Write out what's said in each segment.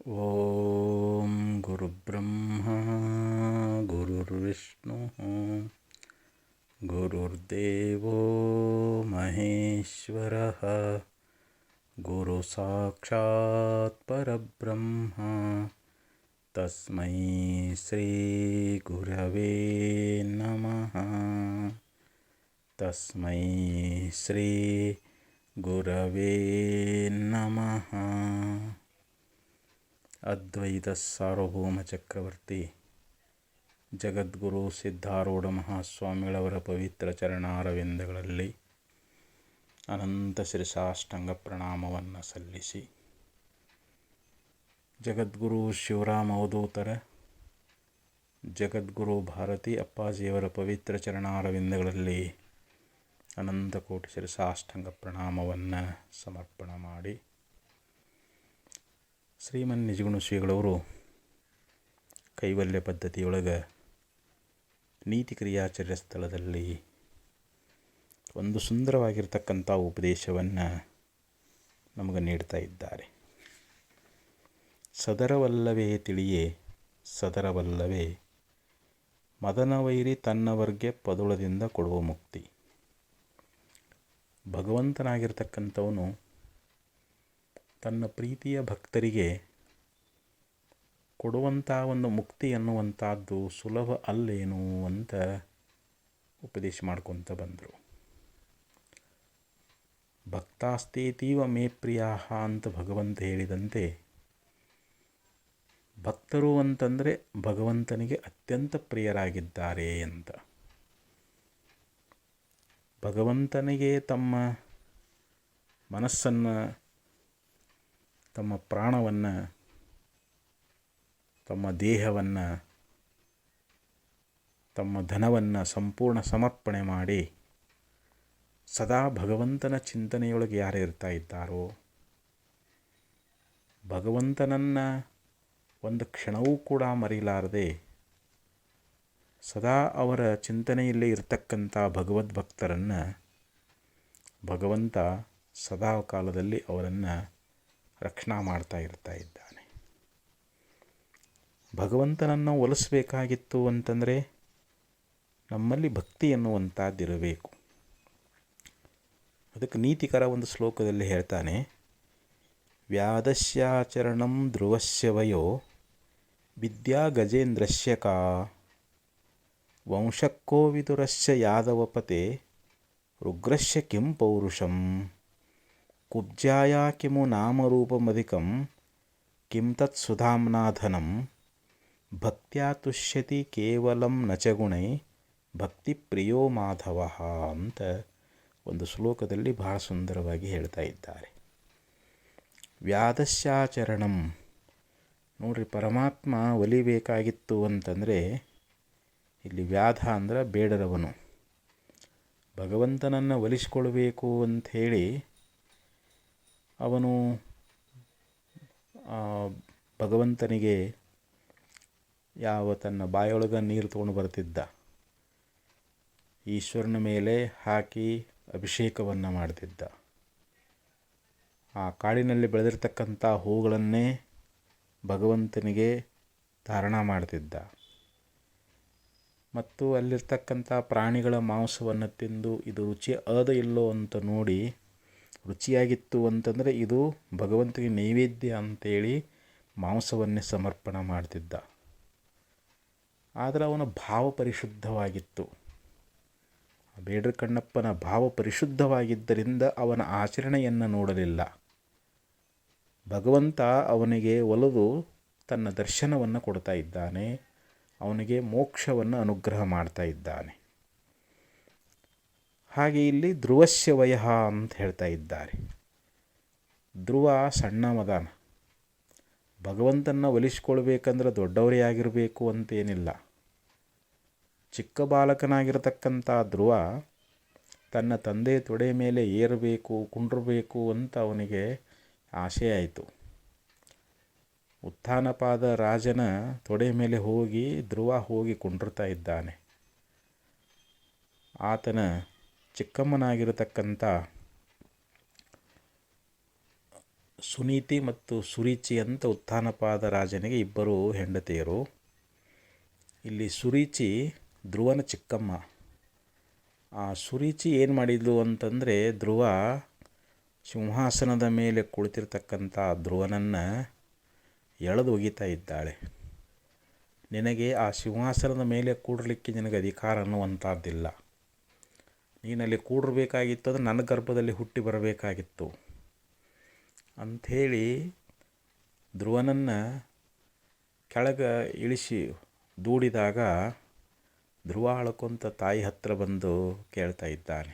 ಓಂ ಗುರುಬ್ರಹ್ಮ ಗುರುರ್ವಿಷ್ಣು ಗುರುರ್ದೇವೋ ಮಹೇಶ್ವರಃ ಗುರು ಸಾಕ್ಷಾತ್ ಪರಬ್ರಹ್ಮ ತಸ್ಮೈ ಶ್ರೀ ಗುರವೇ ನಮಃ. ತಸ್ಮೈ ಶ್ರೀ ಗುರವೇ ನಮಃ. ಅದ್ವೈತ ಸಾರ್ವಭೌಮ ಚಕ್ರವರ್ತಿ ಜಗದ್ಗುರು ಸಿದ್ಧಾರೂಢ ಮಹಾಸ್ವಾಮಿಗಳವರ ಪವಿತ್ರ ಚರಣಾರವಿಂದಗಳಲ್ಲಿ ಅನಂತ ಶಿರಸಾಷ್ಟಾಂಗ ಪ್ರಣಾಮವನ್ನು ಸಲ್ಲಿಸಿ, ಜಗದ್ಗುರು ಶಿವರಾಮ ಅವಧೂತರ ಜಗದ್ಗುರು ಭಾರತಿ ಅಪ್ಪಾಜಿಯವರ ಪವಿತ್ರ ಚರಣಾರವಿಂದಗಳಲ್ಲಿ ಅನಂತ ಕೋಟಿ ಶಿರಸಾಷ್ಟಾಂಗ ಪ್ರಣಾಮವನ್ನು ಸಮರ್ಪಣ ಮಾಡಿ, ಶ್ರೀಮನ್ ನಿಜಗುಣ ಶ್ರೀಗಳವರು ಕೈವಲ್ಯ ಪದ್ಧತಿಯೊಳಗೆ ನೀತಿ ಕ್ರಿಯಾಚರ್ಯ ಸ್ಥಳದಲ್ಲಿ ಒಂದು ಸುಂದರವಾಗಿರ್ತಕ್ಕಂಥ ಉಪದೇಶವನ್ನು ನಮಗೆ ನೀಡ್ತಾ ಇದ್ದಾರೆ. ಸದರವಲ್ಲವೇ ತಿಳಿಯೇ ಸದರವಲ್ಲವೇ ಮದನವೈರಿ ತನ್ನವರ್ಗೆ ಪದುಳದಿಂದ ಕೊಡುವ ಮುಕ್ತಿ. ಭಗವಂತನಾಗಿರ್ತಕ್ಕಂಥವನು ತನ್ನ ಪ್ರೀತಿಯ ಭಕ್ತರಿಗೆ ಕೊಡುವಂಥ ಒಂದು ಮುಕ್ತಿ ಅನ್ನುವಂಥದ್ದು ಸುಲಭ ಅಲ್ಲೇನು ಅಂತ ಉಪದೇಶ ಮಾಡ್ಕೊತ ಬಂದರು. ಭಕ್ತಾಸ್ತೇತೀವ ಮೇ ಪ್ರಿಯಾಹ ಅಂತ ಭಗವಂತ ಹೇಳಿದಂತೆ, ಭಕ್ತರು ಅಂತಂದರೆ ಭಗವಂತನಿಗೆ ಅತ್ಯಂತ ಪ್ರಿಯರಾಗಿದ್ದಾರೆ ಅಂತ. ಭಗವಂತನಿಗೆ ತಮ್ಮ ಮನಸ್ಸನ್ನು, ತಮ್ಮ ಪ್ರಾಣವನ್ನು, ತಮ್ಮ ದೇಹವನ್ನು, ತಮ್ಮ ಧನವನ್ನು ಸಂಪೂರ್ಣ ಸಮರ್ಪಣೆ ಮಾಡಿ ಸದಾ ಭಗವಂತನ ಚಿಂತನೆಯೊಳಗೆ ಯಾರು ಇರ್ತಾ ಇದ್ದಾರೋ, ಭಗವಂತನನ್ನು ಒಂದು ಕ್ಷಣವೂ ಕೂಡ ಮರೆಯಲಾರದೆ ಸದಾ ಅವರ ಚಿಂತನೆಯಲ್ಲೇ ಇರತಕ್ಕಂಥ ಭಗವದ್ಭಕ್ತರನ್ನು ಭಗವಂತ ಸದಾ ಕಾಲದಲ್ಲಿ ಅವರನ್ನು ರಕ್ಷಣಾ ಮಾಡ್ತಾ ಇದ್ದಾನೆ. ಭಗವಂತನನ್ನು ಒಲಿಸಬೇಕಾಗಿತ್ತು ಅಂತಂದರೆ ನಮ್ಮಲ್ಲಿ ಭಕ್ತಿ ಎನ್ನುವಂಥದ್ದಿರಬೇಕು. ಅದಕ್ಕೆ ನೀತಿಕರ ಒಂದು ಶ್ಲೋಕದಲ್ಲಿ ಹೇಳ್ತಾನೆ, ವ್ಯಾದಸ್ಯಾಚರಣಂ ಧ್ರುವಸ್ಯ ವಯೋ ವಿದ್ಯಾ ಗಜೇಂದ್ರಸ್ಯ ಕಾ ವಂಶಕ್ಕೋ ವಿದುರಸ್ಯ ಯಾದವಪತೆ ರುಗ್ರಸ್ಯ ಕಿಂ ಪೌರುಷಂ ಕುಬ್ಜಾಯ ಕಿಮು ನಾಮರೂಪಮಧಿಕಂ ಕಿಂ ತತ್ ಸುಧಾಮ್ನಾಧನಂ ಭಕ್ತ್ಯಾ ತುಷ್ಯತಿ ಕೇವಲಂ ನಚ ಗುಣೈ ಭಕ್ತಿ ಪ್ರಿಯೋ ಮಾಧವ ಅಂತ ಒಂದು ಶ್ಲೋಕದಲ್ಲಿ ಬಹಳ ಸುಂದರವಾಗಿ ಹೇಳ್ತಾ ಇದ್ದಾರೆ. ವ್ಯಾದಸ್ಯಾಚರಣಂ ನೋಡ್ರಿ, ಪರಮಾತ್ಮ ಒಲಿಬೇಕಾಗಿತ್ತು ಅಂತಂದರೆ ಇಲ್ಲಿ ವ್ಯಾಧ ಅಂದ್ರೆ ಬೇಡರವನು. ಭಗವಂತನನ್ನು ಒಲಿಸಿಕೊಳ್ಬೇಕು ಅಂಥೇಳಿ ಅವನು ಭಗವಂತನಿಗೆ ತನ್ನ ಬಾಯೊಳಗೆ ನೀರು ತೊಗೊಂಡು ಬರ್ತಿದ್ದ, ಈಶ್ವರನ ಮೇಲೆ ಹಾಕಿ ಅಭಿಷೇಕವನ್ನು ಮಾಡ್ತಿದ್ದ. ಆ ಕಾಡಿನಲ್ಲಿ ಬೆಳೆದಿರ್ತಕ್ಕಂಥ ಹೂಗಳನ್ನೇ ಭಗವಂತನಿಗೆ ಧಾರಣ ಮಾಡ್ತಿದ್ದ. ಮತ್ತು ಅಲ್ಲಿರ್ತಕ್ಕಂಥ ಪ್ರಾಣಿಗಳ ಮಾಂಸವನ್ನು ತಿಂದು ಇದು ರುಚಿ ಅದ ಇಲ್ಲೋ ಅಂತ ನೋಡಿ, ರುಚಿಯಾಗಿತ್ತು ಅಂತಂದರೆ ಇದು ಭಗವಂತನಿಗೆ ನೈವೇದ್ಯ ಅಂತೇಳಿ ಮಾಂಸವನ್ನೇ ಸಮರ್ಪಣೆ ಮಾಡ್ತಿದ್ದ. ಆದರೆ ಅವನ ಭಾವ ಪರಿಶುದ್ಧವಾಗಿತ್ತು. ಬೇಡರ ಕಣ್ಣಪ್ಪನ ಭಾವ ಪರಿಶುದ್ಧವಾಗಿದ್ದರಿಂದ ಅವನ ಆಚರಣೆಯನ್ನು ನೋಡಲಿಲ್ಲ. ಭಗವಂತ ಅವನಿಗೆ ಒಲಿದು ತನ್ನ ದರ್ಶನವನ್ನು ಕೊಡ್ತಾ ಇದ್ದಾನೆ, ಅವನಿಗೆ ಮೋಕ್ಷವನ್ನು ಅನುಗ್ರಹ ಮಾಡ್ತಾ ಇದ್ದಾನೆ. ಹಾಗೆ ಇಲ್ಲಿ ಧ್ರುವಸ್ಯ ವಯಃ ಅಂತ ಹೇಳ್ತಾ ಇದ್ದಾರೆ. ಧ್ರುವ ಸಣ್ಣ ಮದಾನ. ಭಗವಂತನ ಒಲಿಸ್ಕೊಳ್ಬೇಕಂದ್ರೆ ದೊಡ್ಡವರೇ ಆಗಿರಬೇಕು ಅಂತೇನಿಲ್ಲ. ಚಿಕ್ಕ ಬಾಲಕನಾಗಿರತಕ್ಕಂಥ ಧ್ರುವ ತನ್ನ ತಂದೆ ತೊಡೆ ಮೇಲೆ ಏರಬೇಕು, ಕುಂಡ್ರಬೇಕು ಅಂತ ಅವನಿಗೆ ಆಸೆ ಆಯಿತು. ಉತ್ಥಾನಪಾದ ರಾಜನ ತೊಡೆ ಮೇಲೆ ಹೋಗಿ ಧ್ರುವ ಹೋಗಿ ಕುಂಡ್ರತಾ ಇದ್ದಾನೆ. ಆತನ ಚಿಕ್ಕಮ್ಮನಾಗಿರತಕ್ಕಂಥ ಸುನೀತಿ ಮತ್ತು ಸುರುಚಿ ಅಂತ ಉತ್ಥಾನಪಾದ ರಾಜನಿಗೆ ಇಬ್ಬರು ಹೆಂಡತಿಯರು. ಇಲ್ಲಿ ಸುರುಚಿ ಧ್ರುವನ ಚಿಕ್ಕಮ್ಮ. ಆ ಸುರುಚಿ ಏನು ಮಾಡಿದ್ಲು ಅಂತಂದರೆ, ಧ್ರುವ ಸಿಂಹಾಸನದ ಮೇಲೆ ಕುಳಿತಿರ್ತಕ್ಕಂಥ ಧ್ರುವನನ್ನು ಎಳೆದು ಒಗಿತಾ ಇದ್ದಾಳೆ. ನಿನಗೆ ಆ ಸಿಂಹಾಸನದ ಮೇಲೆ ಕೂಡಲಿಕ್ಕೆ ನಿನಗೆ ಅಧಿಕಾರ ಅನ್ನುವಂಥದ್ದಿಲ್ಲ. ನೀನಲ್ಲಿ ಕೂಡಬೇಕಾಗಿತ್ತು ಅಂದರೆ ನನ್ನ ಗರ್ಭದಲ್ಲಿ ಹುಟ್ಟಿ ಬರಬೇಕಾಗಿತ್ತು ಅಂಥೇಳಿ ಧ್ರುವನನ್ನು ಕೆಳಗೆ ಇಳಿಸಿ ದೂಡಿದಾಗ ಧ್ರುವ ಅಳ್ಕೊಂತ ತಾಯಿ ಹತ್ತಿರ ಬಂದು ಕೇಳ್ತಾ ಇದ್ದಾನೆ,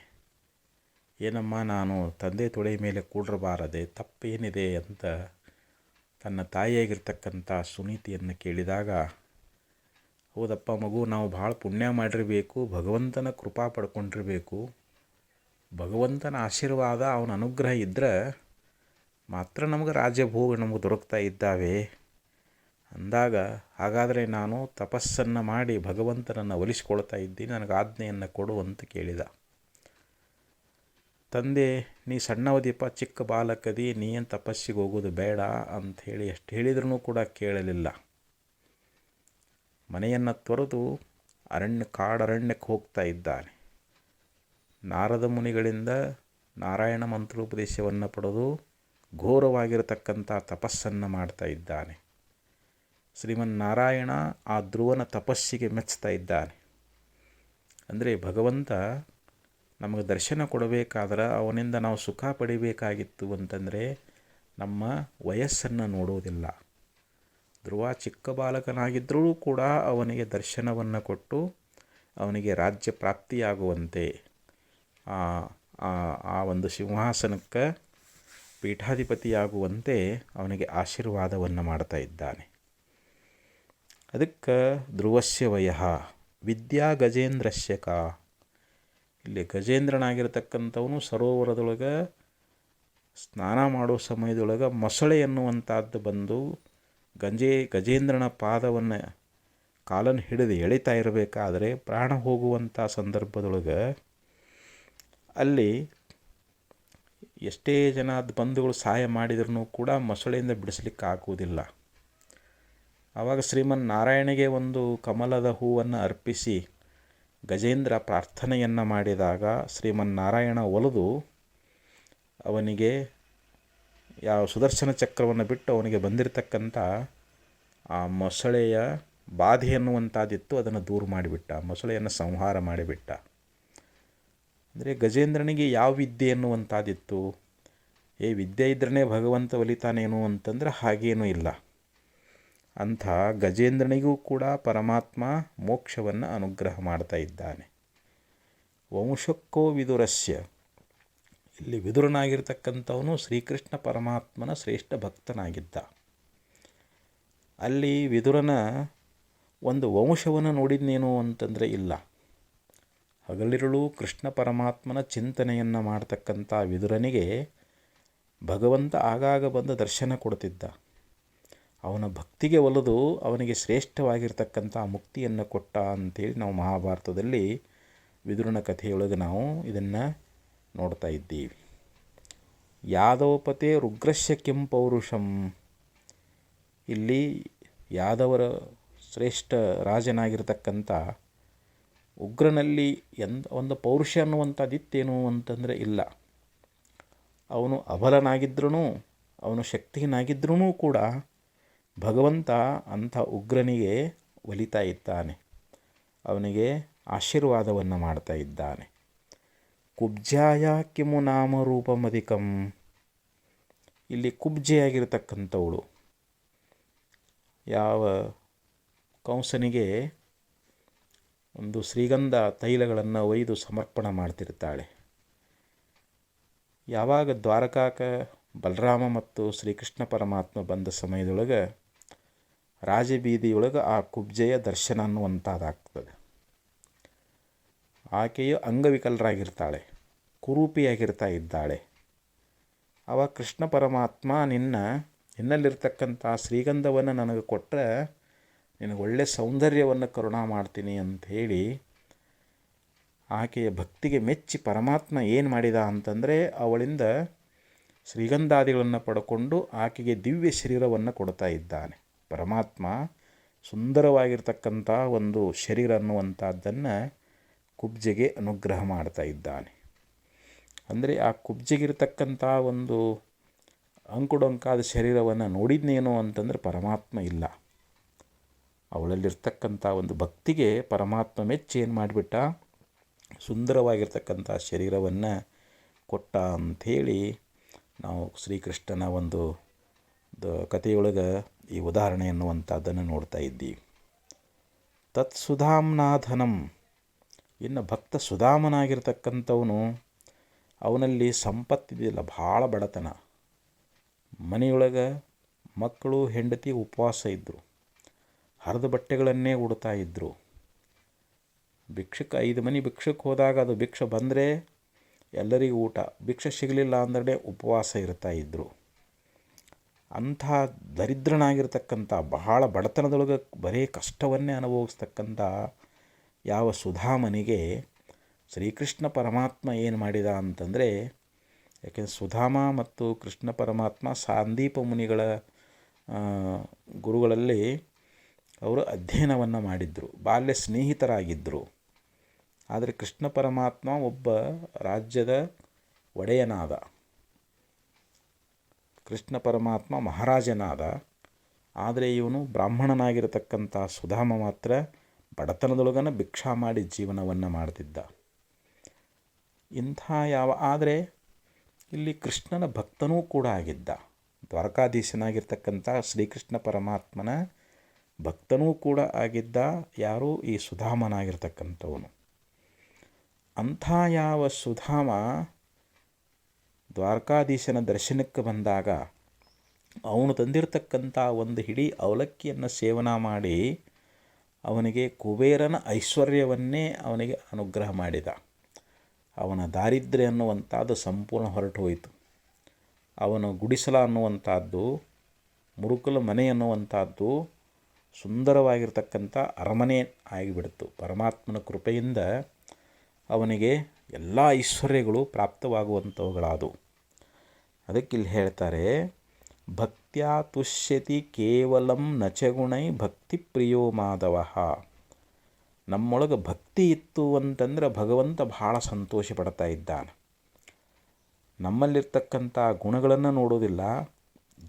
ಏನಮ್ಮ ನಾನು ತಂದೆ ತೊಡೆ ಮೇಲೆ ಕೂಡಿರಬಾರದೆ, ತಪ್ಪೇನಿದೆ ಅಂತ ತನ್ನ ತಾಯಿಯಾಗಿರ್ತಕ್ಕಂಥ ಸುನೀತಿಯನ್ನು ಕೇಳಿದಾಗ, ಹೌದಪ್ಪ ಮಗು, ನಾವು ಭಾಳ ಪುಣ್ಯ ಮಾಡಿರಬೇಕು, ಭಗವಂತನ ಕೃಪಾ ಪಡ್ಕೊಂಡಿರಬೇಕು, ಭಗವಂತನ ಆಶೀರ್ವಾದ ಅವನ ಅನುಗ್ರಹ ಇದ್ದರೆ ಮಾತ್ರ ನಮಗೆ ರಾಜ್ಯಭೋಗ ನಮಗೆ ದೊರಕ್ತಾ ಇದ್ದಾವೆ ಅಂದಾಗ, ಹಾಗಾದರೆ ನಾನು ತಪಸ್ಸನ್ನು ಮಾಡಿ ಭಗವಂತನನ್ನು ಒಲಿಸ್ಕೊಳ್ತಾ ಇದ್ದೀನಿ, ನನಗೆ ಆಜ್ಞೆಯನ್ನು ಕೊಡು ಅಂತ ಕೇಳಿದ. ತಂದೆ, ನೀ ಸಣ್ಣವದೀಪ, ಚಿಕ್ಕ ಬಾಲಕದಿ, ನೀ ಏನು ತಪಸ್ಸಿಗೆ ಹೋಗೋದು ಬೇಡ ಅಂಥೇಳಿ ಎಷ್ಟು ಹೇಳಿದ್ರೂ ಕೂಡ ಕೇಳಲಿಲ್ಲ. ಮನೆಯನ್ನು ತೊರೆದು ಕಾಡರಣ್ಯಕ್ಕೆ ಹೋಗ್ತಾ ಇದ್ದಾನೆ. ನಾರದ ಮುನಿಗಳಿಂದ ನಾರಾಯಣ ಮಂತ್ರೋಪದೇಶವನ್ನು ಪಡೆದು ಘೋರವಾಗಿರತಕ್ಕಂಥ ತಪಸ್ಸನ್ನು ಮಾಡ್ತಾ ಇದ್ದಾನೆ. ಶ್ರೀಮನ್ನಾರಾಯಣ ಆ ಧ್ರುವನ ತಪಸ್ಸಿಗೆ ಮೆಚ್ತಾ ಇದ್ದಾನೆ. ಅಂದರೆ ಭಗವಂತ ನಮಗೆ ದರ್ಶನ ಕೊಡಬೇಕಾದ್ರೆ ಅವನಿಂದ ನಾವು ಸುಖ ಪಡಿಬೇಕಾಗಿತ್ತು ಅಂತಂದರೆ ನಮ್ಮ ವಯಸ್ಸನ್ನು ನೋಡೋದಿಲ್ಲ. ಧ್ರುವ ಚಿಕ್ಕ ಬಾಲಕನಾಗಿದ್ದರೂ ಕೂಡ ಅವನಿಗೆ ದರ್ಶನವನ್ನು ಕೊಟ್ಟು ಅವನಿಗೆ ರಾಜ್ಯ ಪ್ರಾಪ್ತಿಯಾಗುವಂತೆ ಆ ಒಂದು ಸಿಂಹಾಸನಕ್ಕೆ ಪೀಠಾಧಿಪತಿಯಾಗುವಂತೆ ಅವನಿಗೆ ಆಶೀರ್ವಾದವನ್ನು ಮಾಡ್ತಾ ಇದ್ದಾನೆ. ಅದಕ್ಕೆ ಧ್ರುವಸ್ಯ ವಯಃ ವಿದ್ಯಾ ಗಜೇಂದ್ರಸ್ಯ ಕಾ. ಇಲ್ಲಿ ಗಜೇಂದ್ರನಾಗಿರ್ತಕ್ಕಂಥವನು ಸರೋವರದೊಳಗೆ ಸ್ನಾನ ಮಾಡೋ ಸಮಯದೊಳಗೆ ಮೊಸಳೆ ಎನ್ನುವಂಥದ್ದು ಬಂದು ಗಜೇಂದ್ರನ ಪಾದವನ್ನು ಕಾಲನ್ನು ಹಿಡಿದು ಎಳಿತಾ ಇರಬೇಕಾದ್ರೆ ಪ್ರಾಣ ಹೋಗುವಂಥ ಸಂದರ್ಭದೊಳಗೆ ಅಲ್ಲಿ ಎಷ್ಟೇ ಜನ ಬಂಧುಗಳು ಸಹಾಯ ಮಾಡಿದ್ರೂ ಕೂಡ ಮೊಸಳೆಯಿಂದ ಬಿಡಿಸ್ಲಿಕ್ಕೆ ಆಗುವುದಿಲ್ಲ. ಆವಾಗ ಶ್ರೀಮನ್ನಾರಾಯಣಿಗೆ ಒಂದು ಕಮಲದ ಹೂವನ್ನು ಅರ್ಪಿಸಿ ಗಜೇಂದ್ರ ಪ್ರಾರ್ಥನೆಯನ್ನು ಮಾಡಿದಾಗ ಶ್ರೀಮನ್ನಾರಾಯಣ ಒಲಿದು ಅವನಿಗೆ ಯಾವ ಸುದರ್ಶನ ಚಕ್ರವನ್ನು ಬಿಟ್ಟು ಅವನಿಗೆ ಬಂದಿರತಕ್ಕಂಥ ಆ ಮೊಸಳೆಯ ಬಾಧೆ ಎನ್ನುವಂಥದ್ದಿತ್ತು, ಅದನ್ನು ದೂರ ಮಾಡಿಬಿಟ್ಟ, ಮೊಸಳೆಯನ್ನು ಸಂಹಾರ ಮಾಡಿಬಿಟ್ಟ. ಅಂದರೆ ಗಜೇಂದ್ರನಿಗೆ ಯಾವ ವಿದ್ಯೆ ಎನ್ನುವಂಥದ್ದಿತ್ತು? ವಿದ್ಯೆ ಇದ್ರೇ ಭಗವಂತ ಒಲಿತಾನೇನು ಅಂತಂದರೆ ಹಾಗೇನೂ ಇಲ್ಲ. ಅಂಥ ಗಜೇಂದ್ರನಿಗೂ ಕೂಡ ಪರಮಾತ್ಮ ಮೋಕ್ಷವನ್ನು ಅನುಗ್ರಹ ಮಾಡ್ತಾ ಇದ್ದಾನೆ. ವಂಶಕ್ಕೋ ವಿದುರಸ್ಯ. ಇಲ್ಲಿ ವಿದುರನಾಗಿರ್ತಕ್ಕಂಥವನು ಶ್ರೀಕೃಷ್ಣ ಪರಮಾತ್ಮನ ಶ್ರೇಷ್ಠ ಭಕ್ತನಾಗಿದ್ದ. ಅಲ್ಲಿ ವಿದುರನ ಒಂದು ವಂಶವನ್ನು ನೋಡಿದ್ನೇನು ಅಂತಂದರೆ ಇಲ್ಲ. ಹಗಲಿರುಳು ಕೃಷ್ಣ ಪರಮಾತ್ಮನ ಚಿಂತನೆಯನ್ನು ಮಾಡ್ತಕ್ಕಂಥ ವಿದುರನಿಗೆ ಭಗವಂತ ಆಗಾಗ ಬಂದು ದರ್ಶನ ಕೊಡ್ತಿದ್ದ. ಅವನ ಭಕ್ತಿಗೆ ಒಲಿದು ಅವನಿಗೆ ಶ್ರೇಷ್ಠವಾಗಿರ್ತಕ್ಕಂಥ ಮುಕ್ತಿಯನ್ನು ಕೊಟ್ಟ ಅಂತೇಳಿ ನಾವು ಮಹಾಭಾರತದಲ್ಲಿ ವಿದುರನ ಕಥೆಯೊಳಗೆ ನಾವು ಇದನ್ನು ನೋಡ್ತಾ ಇದ್ದೀವಿ. ಯಾದವಪತೆ ರುಗ್ರಸ್ಯ ಕಿಂ ಪೌರುಷಂ. ಇಲ್ಲಿ ಯಾದವರ ಶ್ರೇಷ್ಠ ರಾಜನಾಗಿರ್ತಕ್ಕಂಥ ಉಗ್ರನಲ್ಲಿ ಒಂದು ಪೌರುಷ ಅನ್ನುವಂಥದ್ದಿತ್ತೇನು ಅಂತಂದರೆ ಇಲ್ಲ. ಅವನು ಅಬಲನಾಗಿದ್ರೂ ಅವನು ಶಕ್ತಿನಾಗಿದ್ರೂ ಕೂಡ ಭಗವಂತ ಅಂಥ ಉಗ್ರನಿಗೆ ಒಲಿತಾ ಇದ್ದಾನೆ, ಅವನಿಗೆ ಆಶೀರ್ವಾದವನ್ನು ಮಾಡ್ತಾ ಇದ್ದಾನೆ. ಕುಬ್ಜಾಯ ಕಿಮು ನಾಮರೂಪಮಧಿಕಂ. ಇಲ್ಲಿ ಕುಬ್ಜೆಯಾಗಿರ್ತಕ್ಕಂಥವಳು ಯಾವ ಕಂಸನಿಗೆ ಒಂದು ಶ್ರೀಗಂಧ ತೈಲಗಳನ್ನು ಒಯ್ದು ಸಮರ್ಪಣೆ ಮಾಡ್ತಿರ್ತಾಳೆ. ಯಾವಾಗ ದ್ವಾರಕಾಕ ಬಲರಾಮ ಮತ್ತು ಶ್ರೀಕೃಷ್ಣ ಪರಮಾತ್ಮ ಬಂದ ಸಮಯದೊಳಗೆ ರಾಜಬೀದಿಯೊಳಗೆ ಆ ಕುಬ್ಜೆಯ ದರ್ಶನ ಅನ್ನುವಂಥದ್ದಾಗ್ತದೆ. ಆಕೆಯು ಅಂಗವಿಕಲರಾಗಿರ್ತಾಳೆ, ಕುರೂಪಿಯಾಗಿರ್ತಾ ಇದ್ದಾಳೆ. ಆವಾಗ ಕೃಷ್ಣ ಪರಮಾತ್ಮ ನಿನ್ನಲ್ಲಿರ್ತಕ್ಕಂಥ ಶ್ರೀಗಂಧವನ್ನು ನನಗೆ ಕೊಟ್ಟರೆ ನಿನಗೆ ಒಳ್ಳೆಯ ಸೌಂದರ್ಯವನ್ನು ಕರುಣಾ ಮಾಡ್ತೀನಿ ಅಂಥೇಳಿ ಆಕೆಯ ಭಕ್ತಿಗೆ ಮೆಚ್ಚಿ ಪರಮಾತ್ಮ ಏನು ಮಾಡಿದ ಅಂತಂದರೆ ಅವಳಿಂದ ಶ್ರೀಗಂಧಾದಿಗಳನ್ನು ಪಡ್ಕೊಂಡು ಆಕೆಗೆ ದಿವ್ಯ ಶರೀರವನ್ನು ಕೊಡ್ತಾ ಇದ್ದಾನೆ. ಪರಮಾತ್ಮ ಸುಂದರವಾಗಿರ್ತಕ್ಕಂಥ ಒಂದು ಶರೀರ ಅನ್ನುವಂಥದ್ದನ್ನು ಕುಬ್ಜೆಗೆ ಅನುಗ್ರಹ ಮಾಡ್ತಾ ಇದ್ದಾನೆ. ಅಂದರೆ ಆ ಕುಬ್ಜೆಗಿರ್ತಕ್ಕಂಥ ಒಂದು ಅಂಕುಡೊಂಕಾದ ಶರೀರವನ್ನು ನೋಡಿದ್ನೇನೋ ಅಂತಂದರೆ ಪರಮಾತ್ಮ ಇಲ್ಲ. ಅವಳಲ್ಲಿರ್ತಕ್ಕಂಥ ಒಂದು ಭಕ್ತಿಗೆ ಪರಮಾತ್ಮ ಮೆಚ್ಚಿ ಏನು ಮಾಡಿಬಿಟ್ಟ, ಸುಂದರವಾಗಿರ್ತಕ್ಕಂಥ ಶರೀರವನ್ನು ಕೊಟ್ಟ ಅಂಥೇಳಿ ನಾವು ಶ್ರೀಕೃಷ್ಣನ ಒಂದು ಕಥೆಯೊಳಗೆ ಈ ಉದಾಹರಣೆ ಎನ್ನುವಂಥದ್ದನ್ನು ನೋಡ್ತಾ ಇದ್ದೀವಿ. ತತ್ ಸುಧಾಮ್ನಾಧನಂ, ಇನ್ನು ಭಕ್ತ ಸುಧಾಮನಾಗಿರ್ತಕ್ಕಂಥವನು, ಅವನಲ್ಲಿ ಸಂಪತ್ತಿದ್ದಿಲ್ಲ, ಭಾಳ ಬಡತನ. ಮನೆಯೊಳಗೆ ಮಕ್ಕಳು ಹೆಂಡತಿ ಉಪವಾಸ ಇದ್ದರು, ಹರಿದ ಬಟ್ಟೆಗಳನ್ನೇ ಉಡ್ತಾ ಇದ್ದರು. ಭಿಕ್ಷಕ್ಕೆ 5 ಮನೆ ಭಿಕ್ಷಕ್ಕೆ ಹೋದಾಗ ಅದು ಭಿಕ್ಷೆ ಬಂದರೆ ಎಲ್ಲರಿಗೂ ಊಟ, ಭಿಕ್ಷೆ ಸಿಗಲಿಲ್ಲ ಅಂದರೆ ಉಪವಾಸ ಇರ್ತಾ ಇದ್ದರು. ಅಂಥ ದರಿದ್ರನಾಗಿರ್ತಕ್ಕಂಥ, ಬಹಳ ಬಡತನದೊಳಗೆ ಬರೀ ಕಷ್ಟವನ್ನೇ ಅನುಭವಿಸ್ತಕ್ಕಂಥ ಯಾವ ಸುಧಾಮನಿಗೆ ಶ್ರೀಕೃಷ್ಣ ಪರಮಾತ್ಮ ಏನು ಮಾಡಿದ ಅಂತಂದರೆ, ಯಾಕೆಂದರೆ ಸುಧಾಮ ಮತ್ತು ಕೃಷ್ಣ ಪರಮಾತ್ಮ ಸಾಂದೀಪ ಮುನಿಗಳ ಗುರುಗಳಲ್ಲಿ ಅವರು ಅಧ್ಯಯನವನ್ನು ಮಾಡಿದ್ದರು, ಬಾಲ್ಯ ಸ್ನೇಹಿತರಾಗಿದ್ದರು. ಆದರೆ ಕೃಷ್ಣ ಪರಮಾತ್ಮ ಒಬ್ಬ ರಾಜ್ಯದ ಒಡೆಯನಾದ, ಕೃಷ್ಣ ಪರಮಾತ್ಮ ಮಹಾರಾಜನಾದ. ಆದರೆ ಇವನು ಬ್ರಾಹ್ಮಣನಾಗಿರತಕ್ಕಂಥ ಸುಧಾಮ ಮಾತ್ರ ಬಡತನದೊಳಗನ ಭಿಕ್ಷಾ ಮಾಡಿ ಜೀವನವನ್ನು ಮಾಡ್ತಿದ್ದ. ಆದರೆ ಇಲ್ಲಿ ಕೃಷ್ಣನ ಭಕ್ತನೂ ಕೂಡ ಆಗಿದ್ದ. ದ್ವಾರಕಾಧೀಶನಾಗಿರ್ತಕ್ಕಂಥ ಶ್ರೀಕೃಷ್ಣ ಪರಮಾತ್ಮನ ಭಕ್ತನೂ ಕೂಡ ಆಗಿದ್ದ. ಯಾರು? ಈ ಸುಧಾಮನಾಗಿರ್ತಕ್ಕಂಥವನು. ಅಂಥ ಯಾವ ಸುಧಾಮ ದ್ವಾರಕಾಧೀಶನ ದರ್ಶನಕ್ಕೆ ಬಂದಾಗ ಅವನು ತಂದಿರತಕ್ಕಂಥ ಒಂದು ಹಿಡಿ ಅವಲಕ್ಕಿಯನ್ನು ಸೇವನ ಮಾಡಿ ಅವನಿಗೆ ಕುಬೇರನ ಐಶ್ವರ್ಯವನ್ನೇ ಅವನಿಗೆ ಅನುಗ್ರಹ ಮಾಡಿದ. ಅವನ ದಾರಿದ್ರ್ಯ ಅನ್ನುವಂಥದ್ದು ಸಂಪೂರ್ಣ ಹೊರಟು ಹೋಯಿತು. ಅವನ ಗುಡಿಸಲ ಅನ್ನುವಂಥದ್ದು, ಮುರುಕಲ ಮನೆ ಅನ್ನುವಂಥದ್ದು ಸುಂದರವಾಗಿರ್ತಕ್ಕಂಥ ಅರಮನೆ ಆಗಿಬಿಡ್ತು. ಪರಮಾತ್ಮನ ಕೃಪೆಯಿಂದ ಅವನಿಗೆ ಎಲ್ಲ ಐಶ್ವರ್ಯಗಳು ಪ್ರಾಪ್ತವಾಗುವಂಥವುಗಳಾದವು. ಅದಕ್ಕಿಲ್ಲಿ ಹೇಳ್ತಾರೆ, ಭಕ್ತ್ಯಾ ತುಷ್ಯತಿ ಕೇವಲಂ ನಚಗುಣೈ ಭಕ್ತಿ ಪ್ರಿಯೋ ಮಾಧವ. ನಮ್ಮೊಳಗೆ ಭಕ್ತಿ ಇತ್ತು ಅಂತಂದ್ರೆ ಭಗವಂತ ಭಾಳ ಸಂತೋಷ ಪಡ್ತಾ ಇದ್ದಾನೆ. ನಮ್ಮಲ್ಲಿರ್ತಕ್ಕಂಥ ಗುಣಗಳನ್ನು ನೋಡೋದಿಲ್ಲ,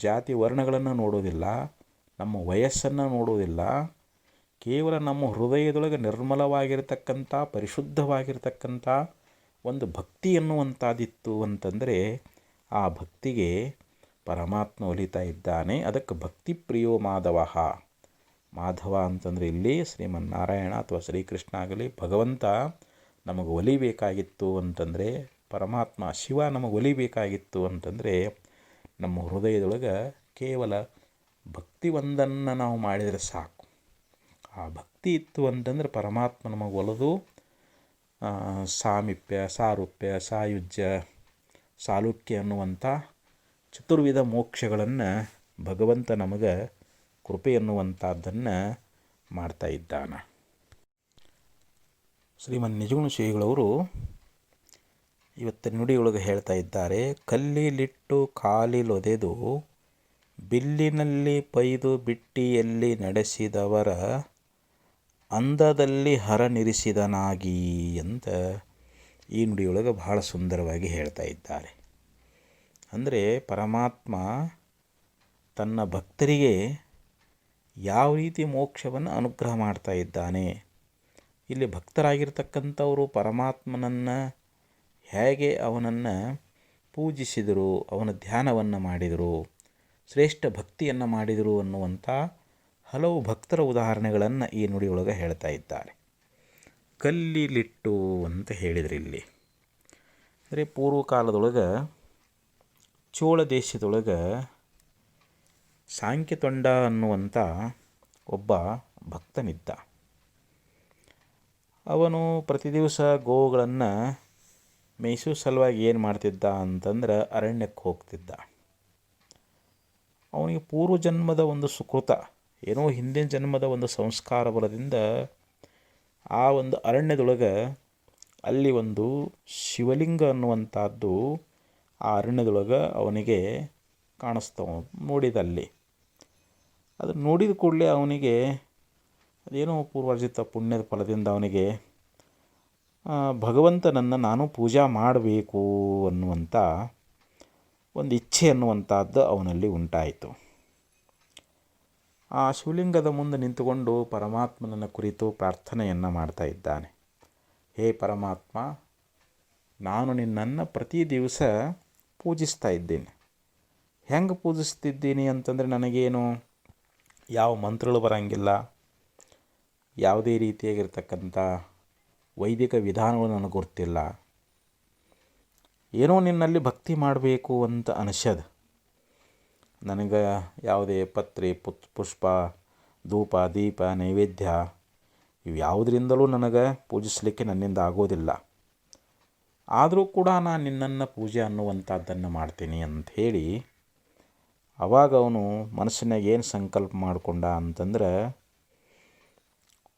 ಜಾತಿ ವರ್ಣಗಳನ್ನು ನೋಡೋದಿಲ್ಲ, ನಮ್ಮ ವಯಸ್ಸನ್ನು ನೋಡೋದಿಲ್ಲ. ಕೇವಲ ನಮ್ಮ ಹೃದಯದೊಳಗೆ ನಿರ್ಮಲವಾಗಿರ್ತಕ್ಕಂಥ ಪರಿಶುದ್ಧವಾಗಿರ್ತಕ್ಕಂಥ ಒಂದು ಭಕ್ತಿ ಎನ್ನುವಂಥದ್ದಿತ್ತು ಅಂತಂದರೆ ಆ ಭಕ್ತಿಗೆ ಪರಮಾತ್ಮ ಒಲಿತಾ ಇದ್ದಾನೆ. ಅದಕ್ಕೆ ಭಕ್ತಿ ಪ್ರಿಯೋ ಮಾಧವ. ಮಾಧವ ಅಂತಂದರೆ ಇಲ್ಲಿ ಶ್ರೀಮನ್ನಾರಾಯಣ ಅಥವಾ ಶ್ರೀಕೃಷ್ಣ ಆಗಲಿ, ಭಗವಂತ ನಮಗೆ ಒಲಿಬೇಕಾಗಿತ್ತು ಅಂತಂದರೆ, ಪರಮಾತ್ಮ ಶಿವ ನಮಗೆ ಒಲಿಬೇಕಾಗಿತ್ತು ಅಂತಂದರೆ ನಮ್ಮ ಹೃದಯದೊಳಗೆ ಕೇವಲ ಭಕ್ತಿ ಒಂದನ್ನು ನಾವು ಮಾಡಿದರೆ ಸಾಕು. ಆ ಭಕ್ತಿ ಇತ್ತು ಅಂತಂದರೆ ಪರಮಾತ್ಮ ನಮಗೆ ಒಲಿದು ಸಾಮೀಪ್ಯ, ಸಾರೂಪ್ಯ, ಸಾಯುಜ್ಯ, ಸಾಲುಕ್ಯ ಅನ್ನುವಂಥ ಚತುರ್ವಿಧ ಮೋಕ್ಷಗಳನ್ನು ಭಗವಂತ ನಮಗೆ ಕೃಪೆ ಎನ್ನುವಂಥದ್ದನ್ನು ಮಾಡ್ತಾ ಇದ್ದಾನೆ. ಶ್ರೀಮನ್ ನಿಜಗುಣ ಶ್ರೀಗಳವರು ಇವತ್ತಿನ ನುಡಿಯೊಳಗೆ ಹೇಳ್ತಾ ಇದ್ದಾರೆ, ಕಲ್ಲಿಲಿಟ್ಟು ಕಾಲಿಲೊದೆದು ಬಿಲ್ಲಿನಲ್ಲಿ ಪೈದು ಬಿಟ್ಟಿಯಲ್ಲಿ ನಡೆಸಿದವರ ಅಂದದಲ್ಲಿ ಹರನಿರಿಸಿದನಾಗಿ ಅಂತ ಈ ನುಡಿಯೊಳಗೆ ಬಹಳ ಸುಂದರವಾಗಿ ಹೇಳ್ತಾ ಇದ್ದಾರೆ. ಅಂದರೆ ಪರಮಾತ್ಮ ತನ್ನ ಭಕ್ತರಿಗೆ ಯಾವ ರೀತಿ ಮೋಕ್ಷವನ್ನು ಅನುಗ್ರಹ ಮಾಡ್ತಾ ಇದ್ದಾನೆ. ಇಲ್ಲಿ ಭಕ್ತರಾಗಿರ್ತಕ್ಕಂಥವರು ಪರಮಾತ್ಮನನ್ನು ಹೇಗೆ ಅವನನ್ನು ಪೂಜಿಸಿದರು, ಅವನ ಧ್ಯಾನವನ್ನು ಮಾಡಿದರು, ಶ್ರೇಷ್ಠ ಭಕ್ತಿಯನ್ನು ಮಾಡಿದರು ಅನ್ನುವಂಥ ಹಲವು ಭಕ್ತರ ಉದಾಹರಣೆಗಳನ್ನು ಈ ನುಡಿಯೊಳಗೆ ಹೇಳ್ತಾ ಇದ್ದಾರೆ. ಕಲ್ಲಿಲಿಟ್ಟು ಅಂತ ಹೇಳಿದ್ರು ಇಲ್ಲಿ. ಅಂದರೆ ಪೂರ್ವಕಾಲದೊಳಗೆ ಚೋಳ ದೇಶದೊಳಗೆ ಸಾಂಖ್ಯತೊಂಡ ಅನ್ನುವಂಥ ಒಬ್ಬ ಭಕ್ತನಿದ್ದ. ಅವನು ಪ್ರತಿ ದಿವಸ ಗೋವುಗಳನ್ನು ಮೇಯಿಸೋ ಸಲುವಾಗಿ ಏನು ಮಾಡ್ತಿದ್ದ ಅಂತಂದ್ರೆ ಅರಣ್ಯಕ್ಕೆ ಹೋಗ್ತಿದ್ದ. ಅವನಿಗೆ ಪೂರ್ವಜನ್ಮದ ಒಂದು ಸುಕೃತ, ಏನೋ ಹಿಂದಿನ ಜನ್ಮದ ಒಂದು ಸಂಸ್ಕಾರ ಬಲದಿಂದ ಆ ಒಂದು ಅರಣ್ಯದೊಳಗೆ ಅಲ್ಲಿ ಒಂದು ಶಿವಲಿಂಗ ಅನ್ನುವಂಥದ್ದು ಆ ಅರಣ್ಯದೊಳಗೆ ಅವನಿಗೆ ಕಾಣಿಸ್ತವ. ನೋಡಿದಲ್ಲಿ ಅದನ್ನು ನೋಡಿದ ಕೂಡಲೇ ಅವನಿಗೆ ಅದೇನೋ ಪೂರ್ವಾರ್ಜಿತ ಪುಣ್ಯದ ಫಲದಿಂದ ಅವನಿಗೆ ಭಗವಂತನನ್ನು ನಾನು ಪೂಜಾ ಮಾಡಬೇಕು ಅನ್ನುವಂಥ ಒಂದು ಇಚ್ಛೆ ಅನ್ನುವಂಥದ್ದು ಅವನಲ್ಲಿ ಉಂಟಾಯಿತು. ಆ ಶಿವಲಿಂಗದ ಮುಂದೆ ನಿಂತುಕೊಂಡು ಪರಮಾತ್ಮನನ್ನು ಕುರಿತು ಪ್ರಾರ್ಥನೆಯನ್ನು ಮಾಡ್ತಾ ಇದ್ದಾನೆ. ಹೇ ಪರಮಾತ್ಮ, ನಾನು ನಿನ್ನನ್ನು ಪ್ರತಿ ದಿವಸ ಪೂಜಿಸ್ತಾ ಇದ್ದೀನಿ. ಹೆಂಗೆ ಪೂಜಿಸ್ತಿದ್ದೀನಿ ಅಂತಂದರೆ ನನಗೇನು ಯಾವ ಮಂತ್ರಗಳು ಬರೋಂಗಿಲ್ಲ, ಯಾವುದೇ ರೀತಿಯಾಗಿರ್ತಕ್ಕಂಥ ವೈದಿಕ ವಿಧಾನಗಳು ನನಗೆ ಗೊತ್ತಿಲ್ಲ. ಏನೋ ನಿನ್ನಲ್ಲಿ ಭಕ್ತಿ ಮಾಡಬೇಕು ಅಂತ ಅನಿಸ್ಯದ. ನನಗೆ ಯಾವುದೇ ಪತ್ರೆ ಪುಷ್ಪ ಧೂಪ ದೀಪ ನೈವೇದ್ಯ ಇವು ಯಾವುದರಿಂದಲೂ ನನಗೆ ಪೂಜಿಸಲಿಕ್ಕೆ ನನ್ನಿಂದ ಆಗೋದಿಲ್ಲ. ಆದರೂ ಕೂಡ ನಾನು ನಿನ್ನನ್ನು ಪೂಜೆ ಅನ್ನುವಂಥದ್ದನ್ನು ಮಾಡ್ತೀನಿ ಅಂಥೇಳಿ ಆವಾಗ ಅವನು ಮನಸ್ಸಿನಾಗ ಏನು ಸಂಕಲ್ಪ ಮಾಡಿಕೊಂಡ ಅಂತಂದ್ರೆ,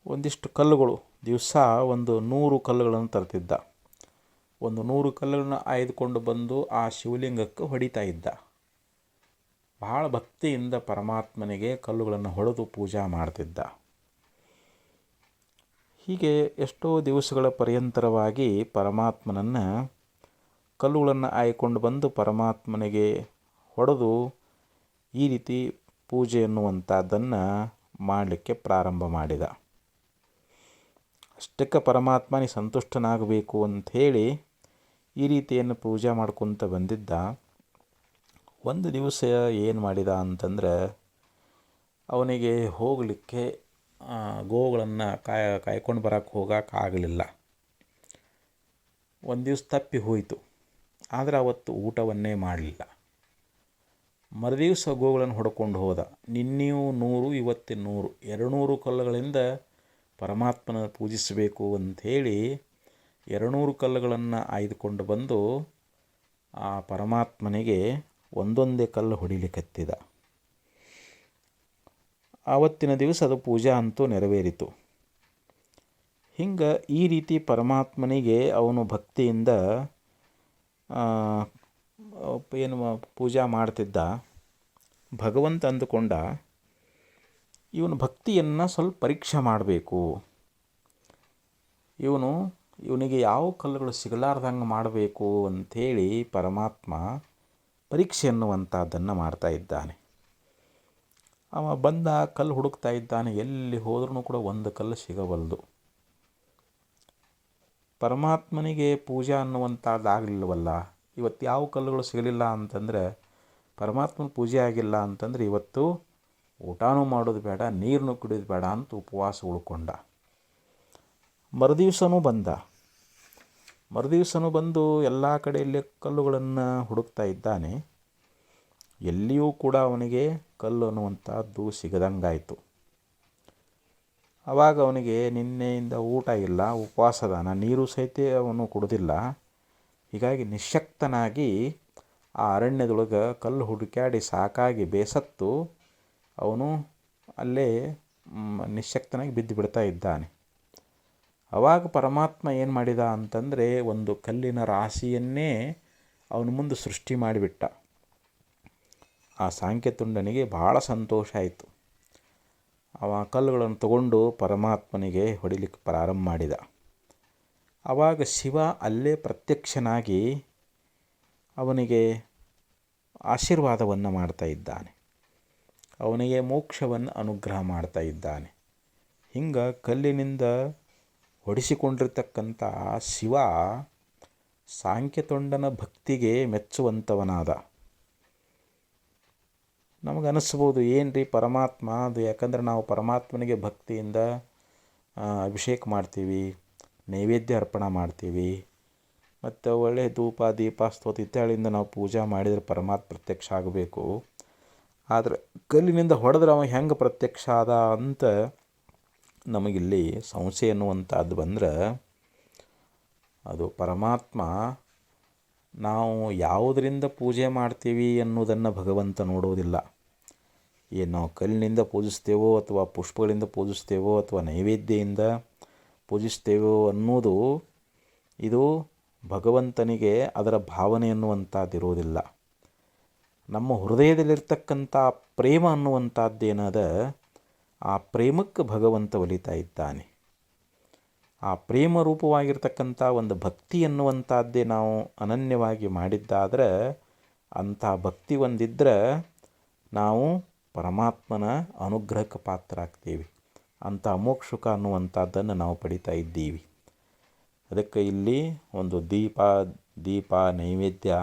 ಒಂದಿಷ್ಟು ಕಲ್ಲುಗಳು ದಿವಸ ಒಂದು 100 ಕಲ್ಲುಗಳನ್ನು ತರ್ತಿದ್ದ. ಒಂದು 100 ಕಲ್ಲುಗಳನ್ನ ಆಯ್ದುಕೊಂಡು ಬಂದು ಆ ಶಿವಲಿಂಗಕ್ಕೆ ಹೊಡಿತಾ ಇದ್ದ. ಬಹಳ ಭಕ್ತಿಯಿಂದ ಪರಮಾತ್ಮನಿಗೆ ಕಲ್ಲುಗಳನ್ನು ಹೊಡೆದು ಪೂಜಾ ಮಾಡ್ತಿದ್ದ. ಹೀಗೆ ಎಷ್ಟೋ ದಿವಸಗಳ ಪರ್ಯಂತರವಾಗಿ ಪರಮಾತ್ಮನನ್ನು ಕಲ್ಲುಗಳನ್ನು ಆಯ್ಕೊಂಡು ಬಂದು ಪರಮಾತ್ಮನಿಗೆ ಹೊಡೆದು ಈ ರೀತಿ ಪೂಜೆ ಎನ್ನುವಂಥದ್ದನ್ನು ಮಾಡಲಿಕ್ಕೆ ಪ್ರಾರಂಭ ಮಾಡಿದ. ಅಷ್ಟಕ್ಕೆ ಪರಮಾತ್ಮನಿಗೆ ಸಂತುಷ್ಟನಾಗಬೇಕು ಅಂಥೇಳಿ ಈ ರೀತಿಯನ್ನು ಪೂಜೆ ಮಾಡ್ಕೊತ ಬಂದಿದ್ದ. ಒಂದು ದಿವಸ ಏನು ಮಾಡಿದ ಅಂತಂದ್ರೆ, ಅವನಿಗೆ ಹೋಗಲಿಕ್ಕೆ ಗೋವುಗಳನ್ನು ಕಾಯ್ಕೊಂಡು ಬರೋಕ್ಕೆ ಹೋಗೋಕ್ಕಾಗಲಿಲ್ಲ. ಒಂದು ದಿವಸ ತಪ್ಪಿ ಹೋಯಿತು. ಆದರೆ ಅವತ್ತು ಊಟವನ್ನೇ ಮಾಡಲಿಲ್ಲ. ಮರುದಿವಸ ಗೋವುಗಳನ್ನು ಹೊಡ್ಕೊಂಡು ಹೋದ. ನಿನ್ನೆಯೂ 100 ಇವತ್ತಿನ 100 200 ಕಲ್ಲುಗಳಿಂದ ಪರಮಾತ್ಮನ ಪೂಜಿಸಬೇಕು ಅಂಥೇಳಿ 200 ಕಲ್ಲುಗಳನ್ನು ಆಯ್ದುಕೊಂಡು ಬಂದು ಆ ಪರಮಾತ್ಮನಿಗೆ ಒಂದೊಂದೇ ಕಲ್ಲು ಹೊಡಿಲಿಕ್ಕತ್ತಿದ. ಆವತ್ತಿನ ದಿವಸ ಅದು ಪೂಜಾ ಅಂತೂ ನೆರವೇರಿತು. ಹಿಂಗೆ ಈ ರೀತಿ ಪರಮಾತ್ಮನಿಗೆ ಅವನು ಭಕ್ತಿಯಿಂದ ಏನು ಪೂಜಾ ಮಾಡ್ತಿದ್ದ. ಭಗವಂತ ಅಂದುಕೊಂಡ, ಇವನು ಭಕ್ತಿಯನ್ನು ಸ್ವಲ್ಪ ಪರೀಕ್ಷೆ ಮಾಡಬೇಕು, ಇವನಿಗೆ ಯಾವ ಕಲ್ಲುಗಳು ಸಿಗಲಾರ್ದಂಗೆ ಮಾಡಬೇಕು ಅಂಥೇಳಿ ಪರಮಾತ್ಮ ಪರೀಕ್ಷೆ ಎನ್ನುವಂಥದ್ದನ್ನು ಮಾಡ್ತಾ ಇದ್ದಾನೆ. ಅವ ಬಂದ ಕಲ್ಲು ಹುಡುಕ್ತಾ ಇದ್ದಾನೆ. ಎಲ್ಲಿ ಹೋದ್ರೂ ಕೂಡ ಒಂದು ಕಲ್ಲು ಸಿಗಬಲ್ಲದು. ಪರಮಾತ್ಮನಿಗೆ ಪೂಜಾ ಅನ್ನುವಂಥದ್ದು ಆಗಲಿಲ್ಲವಲ್ಲ. ಇವತ್ತು ಯಾವ ಕಲ್ಲುಗಳು ಸಿಗಲಿಲ್ಲ ಅಂತಂದರೆ, ಪರಮಾತ್ಮನ ಪೂಜೆ ಆಗಿಲ್ಲ ಅಂತಂದರೆ ಇವತ್ತು ಊಟನೂ ಮಾಡೋದು ಬೇಡ, ನೀರನ್ನು ಕುಡಿಯೋದು ಬೇಡ ಅಂತ ಉಪವಾಸ ಉಳ್ಕೊಂಡ. ಮರುದಿವ್ಸನೂ ಬಂದು ಎಲ್ಲ ಕಡೆಯಲ್ಲಿ ಕಲ್ಲುಗಳನ್ನು ಹುಡುಕ್ತಾ ಇದ್ದಾನೆ. ಎಲ್ಲಿಯೂ ಕೂಡ ಅವನಿಗೆ ಕಲ್ಲು ಅನ್ನುವಂಥದ್ದು ಸಿಗದಂಗಾಯಿತು. ಆವಾಗ ಅವನಿಗೆ ನಿನ್ನೆಯಿಂದ ಊಟ ಇಲ್ಲ, ಉಪವಾಸದಾನ, ನೀರು ಸಹಿತ ಅವನು ಕುಡಿದಿಲ್ಲ. ಹೀಗಾಗಿ ನಿಶ್ಶಕ್ತನಾಗಿ ಆ ಅರಣ್ಯದೊಳಗೆ ಕಲ್ಲು ಹುಡುಕ್ಯಾಡಿ ಸಾಕಾಗಿ ಬೇಸತ್ತು ಅವನು ಅಲ್ಲೇ ನಿಶ್ಶಕ್ತನಾಗಿ ಬಿದ್ದು ಬಿಡ್ತಾ ಇದ್ದಾನೆ. ಆವಾಗ ಪರಮಾತ್ಮ ಏನು ಮಾಡಿದ ಅಂತಂದರೆ, ಒಂದು ಕಲ್ಲಿನ ರಾಶಿಯನ್ನೇ ಅವನ ಮುಂದೆ ಸೃಷ್ಟಿ ಮಾಡಿಬಿಟ್ಟ. ಆ ಸಾಂಖ್ಯತುಂಡನಿಗೆ ಭಾಳ ಸಂತೋಷ ಆಯಿತು. ಅವ ಕಲ್ಲುಗಳನ್ನು ತಗೊಂಡು ಪರಮಾತ್ಮನಿಗೆ ಹೊಡಿಲಿಕ್ಕೆ ಪ್ರಾರಂಭ ಮಾಡಿದ. ಆವಾಗ ಶಿವ ಅಲ್ಲೇ ಪ್ರತ್ಯಕ್ಷನಾಗಿ ಅವನಿಗೆ ಆಶೀರ್ವಾದವನ್ನು ಮಾಡ್ತಾ ಇದ್ದಾನೆ. ಅವನಿಗೆ ಮೋಕ್ಷವನ್ನು ಅನುಗ್ರಹ ಮಾಡ್ತಾ ಇದ್ದಾನೆ. ಹಿಂಗೆ ಕಲ್ಲಿನಿಂದ ಹೊಡಿಸಿಕೊಂಡಿರ್ತಕ್ಕಂಥ ಶಿವ ಸಾಂಖ್ಯತುಂಡನ ಭಕ್ತಿಗೆ ಮೆಚ್ಚುವಂಥವನಾದ. ನಮಗನಿಸ್ಬೋದು, ಏನು ರೀ ಪರಮಾತ್ಮ ಅದು, ಯಾಕಂದ್ರೆ ನಾವು ಪರಮಾತ್ಮನಿಗೆ ಭಕ್ತಿಯಿಂದ ಅಭಿಷೇಕ ಮಾಡ್ತೀವಿ, ನೈವೇದ್ಯ ಅರ್ಪಣೆ ಮಾಡ್ತೀವಿ, ಮತ್ತು ಒಳ್ಳೆಯ ಧೂಪ ದೀಪ ಸ್ತೋತ್ರ ಇತ್ಯಾದಿಯಿಂದ ನಾವು ಪೂಜೆ ಮಾಡಿದರೆ ಪರಮಾತ್ಮ ಪ್ರತ್ಯಕ್ಷ ಆಗಬೇಕು. ಆದರೆ ಕಲ್ಲಿನಿಂದ ಹೊಡೆದ್ರೆ ಅವ ಹೆಂಗೆ ಪ್ರತ್ಯಕ್ಷ ಆದ ಅಂತ ನಮಗಿಲ್ಲಿ ಸಂಶಯ ಎನ್ನುವಂಥದ್ದು ಬಂದ್ರೆ, ಅದು ಪರಮಾತ್ಮ ನಾವು ಯಾವುದರಿಂದ ಪೂಜೆ ಮಾಡ್ತೀವಿ ಅನ್ನೋದನ್ನು ಭಗವಂತ ನೋಡೋದಿಲ್ಲ. ಏನು ನಾವು ಕಲ್ಲಿನಿಂದ ಪೂಜಿಸ್ತೇವೋ ಅಥವಾ ಪುಷ್ಪಗಳಿಂದ ಪೂಜಿಸ್ತೇವೋ ಅಥವಾ ನೈವೇದ್ಯದಿಂದ ಪೂಜಿಸ್ತೇವೋ ಅನ್ನೋದು ಇದು ಭಗವಂತನಿಗೆ ಅದರ ಭಾವನೆ ಅನ್ನುವಂಥದ್ದಿರೋದಿಲ್ಲ. ನಮ್ಮ ಹೃದಯದಲ್ಲಿರ್ತಕ್ಕಂಥ ಪ್ರೇಮ ಅನ್ನುವಂಥದ್ದೇನದ, ಆ ಪ್ರೇಮಕ್ಕೆ ಭಗವಂತ ಒಲಿತಾ ಇದ್ದಾನೆ. ಆ ಪ್ರೇಮ ರೂಪವಾಗಿರ್ತಕ್ಕಂಥ ಒಂದು ಭಕ್ತಿ ಅನ್ನುವಂಥದ್ದೇ ನಾವು ಅನನ್ಯವಾಗಿ ಮಾಡಿದ್ದಾದ್ರೆ, ಅಂಥ ಭಕ್ತಿ ಒಂದಿದ್ದರೆ ನಾವು ಪರಮಾತ್ಮನ ಅನುಗ್ರಹಕ್ಕೆ ಪಾತ್ರರಾಗ್ತೀವಿ. ಅಂಥ ಅಮೋಕ್ಷುಕ ಅನ್ನುವಂಥದ್ದನ್ನು ನಾವು ಪಡಿತಾ ಇದ್ದೀವಿ. ಅದಕ್ಕೆ ಇಲ್ಲಿ ಒಂದು ದೀಪ ನೈವೇದ್ಯ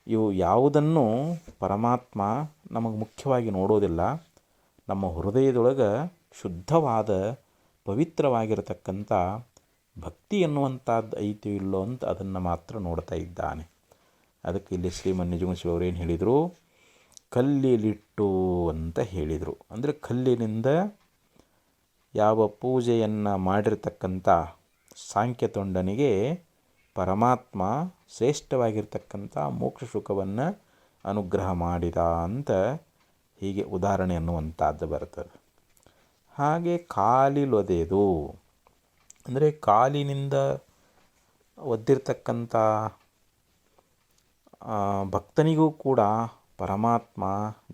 ಇವು ಯಾವುದನ್ನು ಪರಮಾತ್ಮ ನಮಗೆ ಮುಖ್ಯವಾಗಿ ನೋಡೋದಿಲ್ಲ. ನಮ್ಮ ಹೃದಯದೊಳಗೆ ಶುದ್ಧವಾದ ಪವಿತ್ರವಾಗಿರತಕ್ಕಂಥ ಭಕ್ತಿ ಎನ್ನುವಂಥದ್ದು ಐತಿ ಇಲ್ಲೋ ಅಂತ ಅದನ್ನು ಮಾತ್ರ ನೋಡ್ತಾ ಇದ್ದಾನೆ. ಅದಕ್ಕೆ ಇಲ್ಲಿ ಶ್ರೀಮನ್ ನಿಜಗುಣಶಿವ ಏನು ಹೇಳಿದರು, ಕಲ್ಲಿಲಿಟ್ಟು ಅಂತ ಹೇಳಿದರು. ಅಂದರೆ ಕಲ್ಲಿನಿಂದ ಯಾವ ಪೂಜೆಯನ್ನು ಮಾಡಿರ್ತಕ್ಕಂಥ ಸಾಂಖ್ಯತೊಂಡನಿಗೆ ಪರಮಾತ್ಮ ಶ್ರೇಷ್ಠವಾಗಿರ್ತಕ್ಕಂಥ ಮೋಕ್ಷ ಸುಖವನ್ನು ಅನುಗ್ರಹ ಮಾಡಿದ ಅಂತ ಹೀಗೆ ಉದಾಹರಣೆ ಅನ್ನುವಂಥದ್ದು ಬರ್ತದೆ. ಹಾಗೆ ಕಾಲಿಲೊದೆದು ಅಂದರೆ ಕಾಲಿನಿಂದ ಒದ್ದಿರ್ತಕ್ಕಂಥ ಭಕ್ತನಿಗೂ ಕೂಡ ಪರಮಾತ್ಮ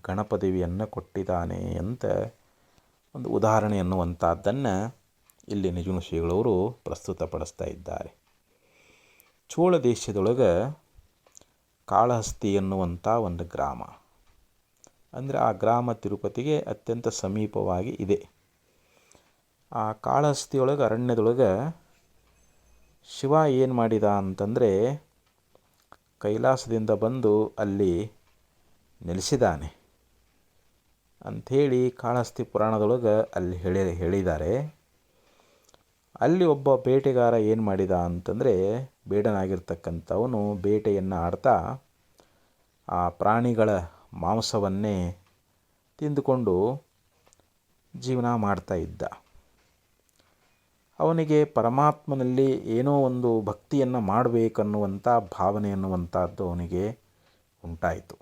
ಗಣಪದವಿಯನ್ನು ಕೊಟ್ಟಿದ್ದಾನೆ ಅಂತ ಒಂದು ಉದಾಹರಣೆ ಅನ್ನುವಂಥದ್ದನ್ನು ಇಲ್ಲಿ ನಿಜಗುಣ ಶ್ರೀಗಳವರು ಪ್ರಸ್ತುತಪಡಿಸ್ತಾ ಇದ್ದಾರೆ. ಚೋಳ ದೇಶದೊಳಗೆ ಕಾಳಹಸ್ತಿ ಎನ್ನುವಂಥ ಒಂದು ಗ್ರಾಮ, ಅಂದರೆ ಆ ಗ್ರಾಮ ತಿರುಪತಿಗೆ ಅತ್ಯಂತ ಸಮೀಪವಾಗಿ ಇದೆ. ಆ ಕಾಳಹಸ್ತಿಯೊಳಗೆ ಅರಣ್ಯದೊಳಗೆ ಶಿವ ಏನು ಮಾಡಿದ ಅಂತಂದರೆ, ಕೈಲಾಸದಿಂದ ಬಂದು ಅಲ್ಲಿ ನೆಲೆಸಿದ್ದಾನೆ ಅಂಥೇಳಿ ಕಾಳಹಸ್ತಿ ಪುರಾಣದೊಳಗೆ ಅಲ್ಲಿ ಹೇಳಿದ್ದಾರೆ. ಅಲ್ಲಿ ಒಬ್ಬ ಬೇಟೆಗಾರ ಏನು ಮಾಡಿದ ಅಂತಂದರೆ, ಬೇಡನಾಗಿರ್ತಕ್ಕಂಥವನು ಬೇಟೆಯನ್ನು ಆಡ್ತಾ ಆ ಪ್ರಾಣಿಗಳ ಮಾಂಸವನ್ನೇ ತಿಂದುಕೊಂಡು ಜೀವನ ಮಾಡ್ತಾ ಇದ್ದ. ಅವನಿಗೆ ಪರಮಾತ್ಮನಲ್ಲಿ ಏನೋ ಒಂದು ಭಕ್ತಿಯನ್ನು ಮಾಡಬೇಕನ್ನುವಂಥ ಭಾವನೆ ಅನ್ನುವಂಥದ್ದು ಅವನಿಗೆ ಉಂಟಾಯಿತು.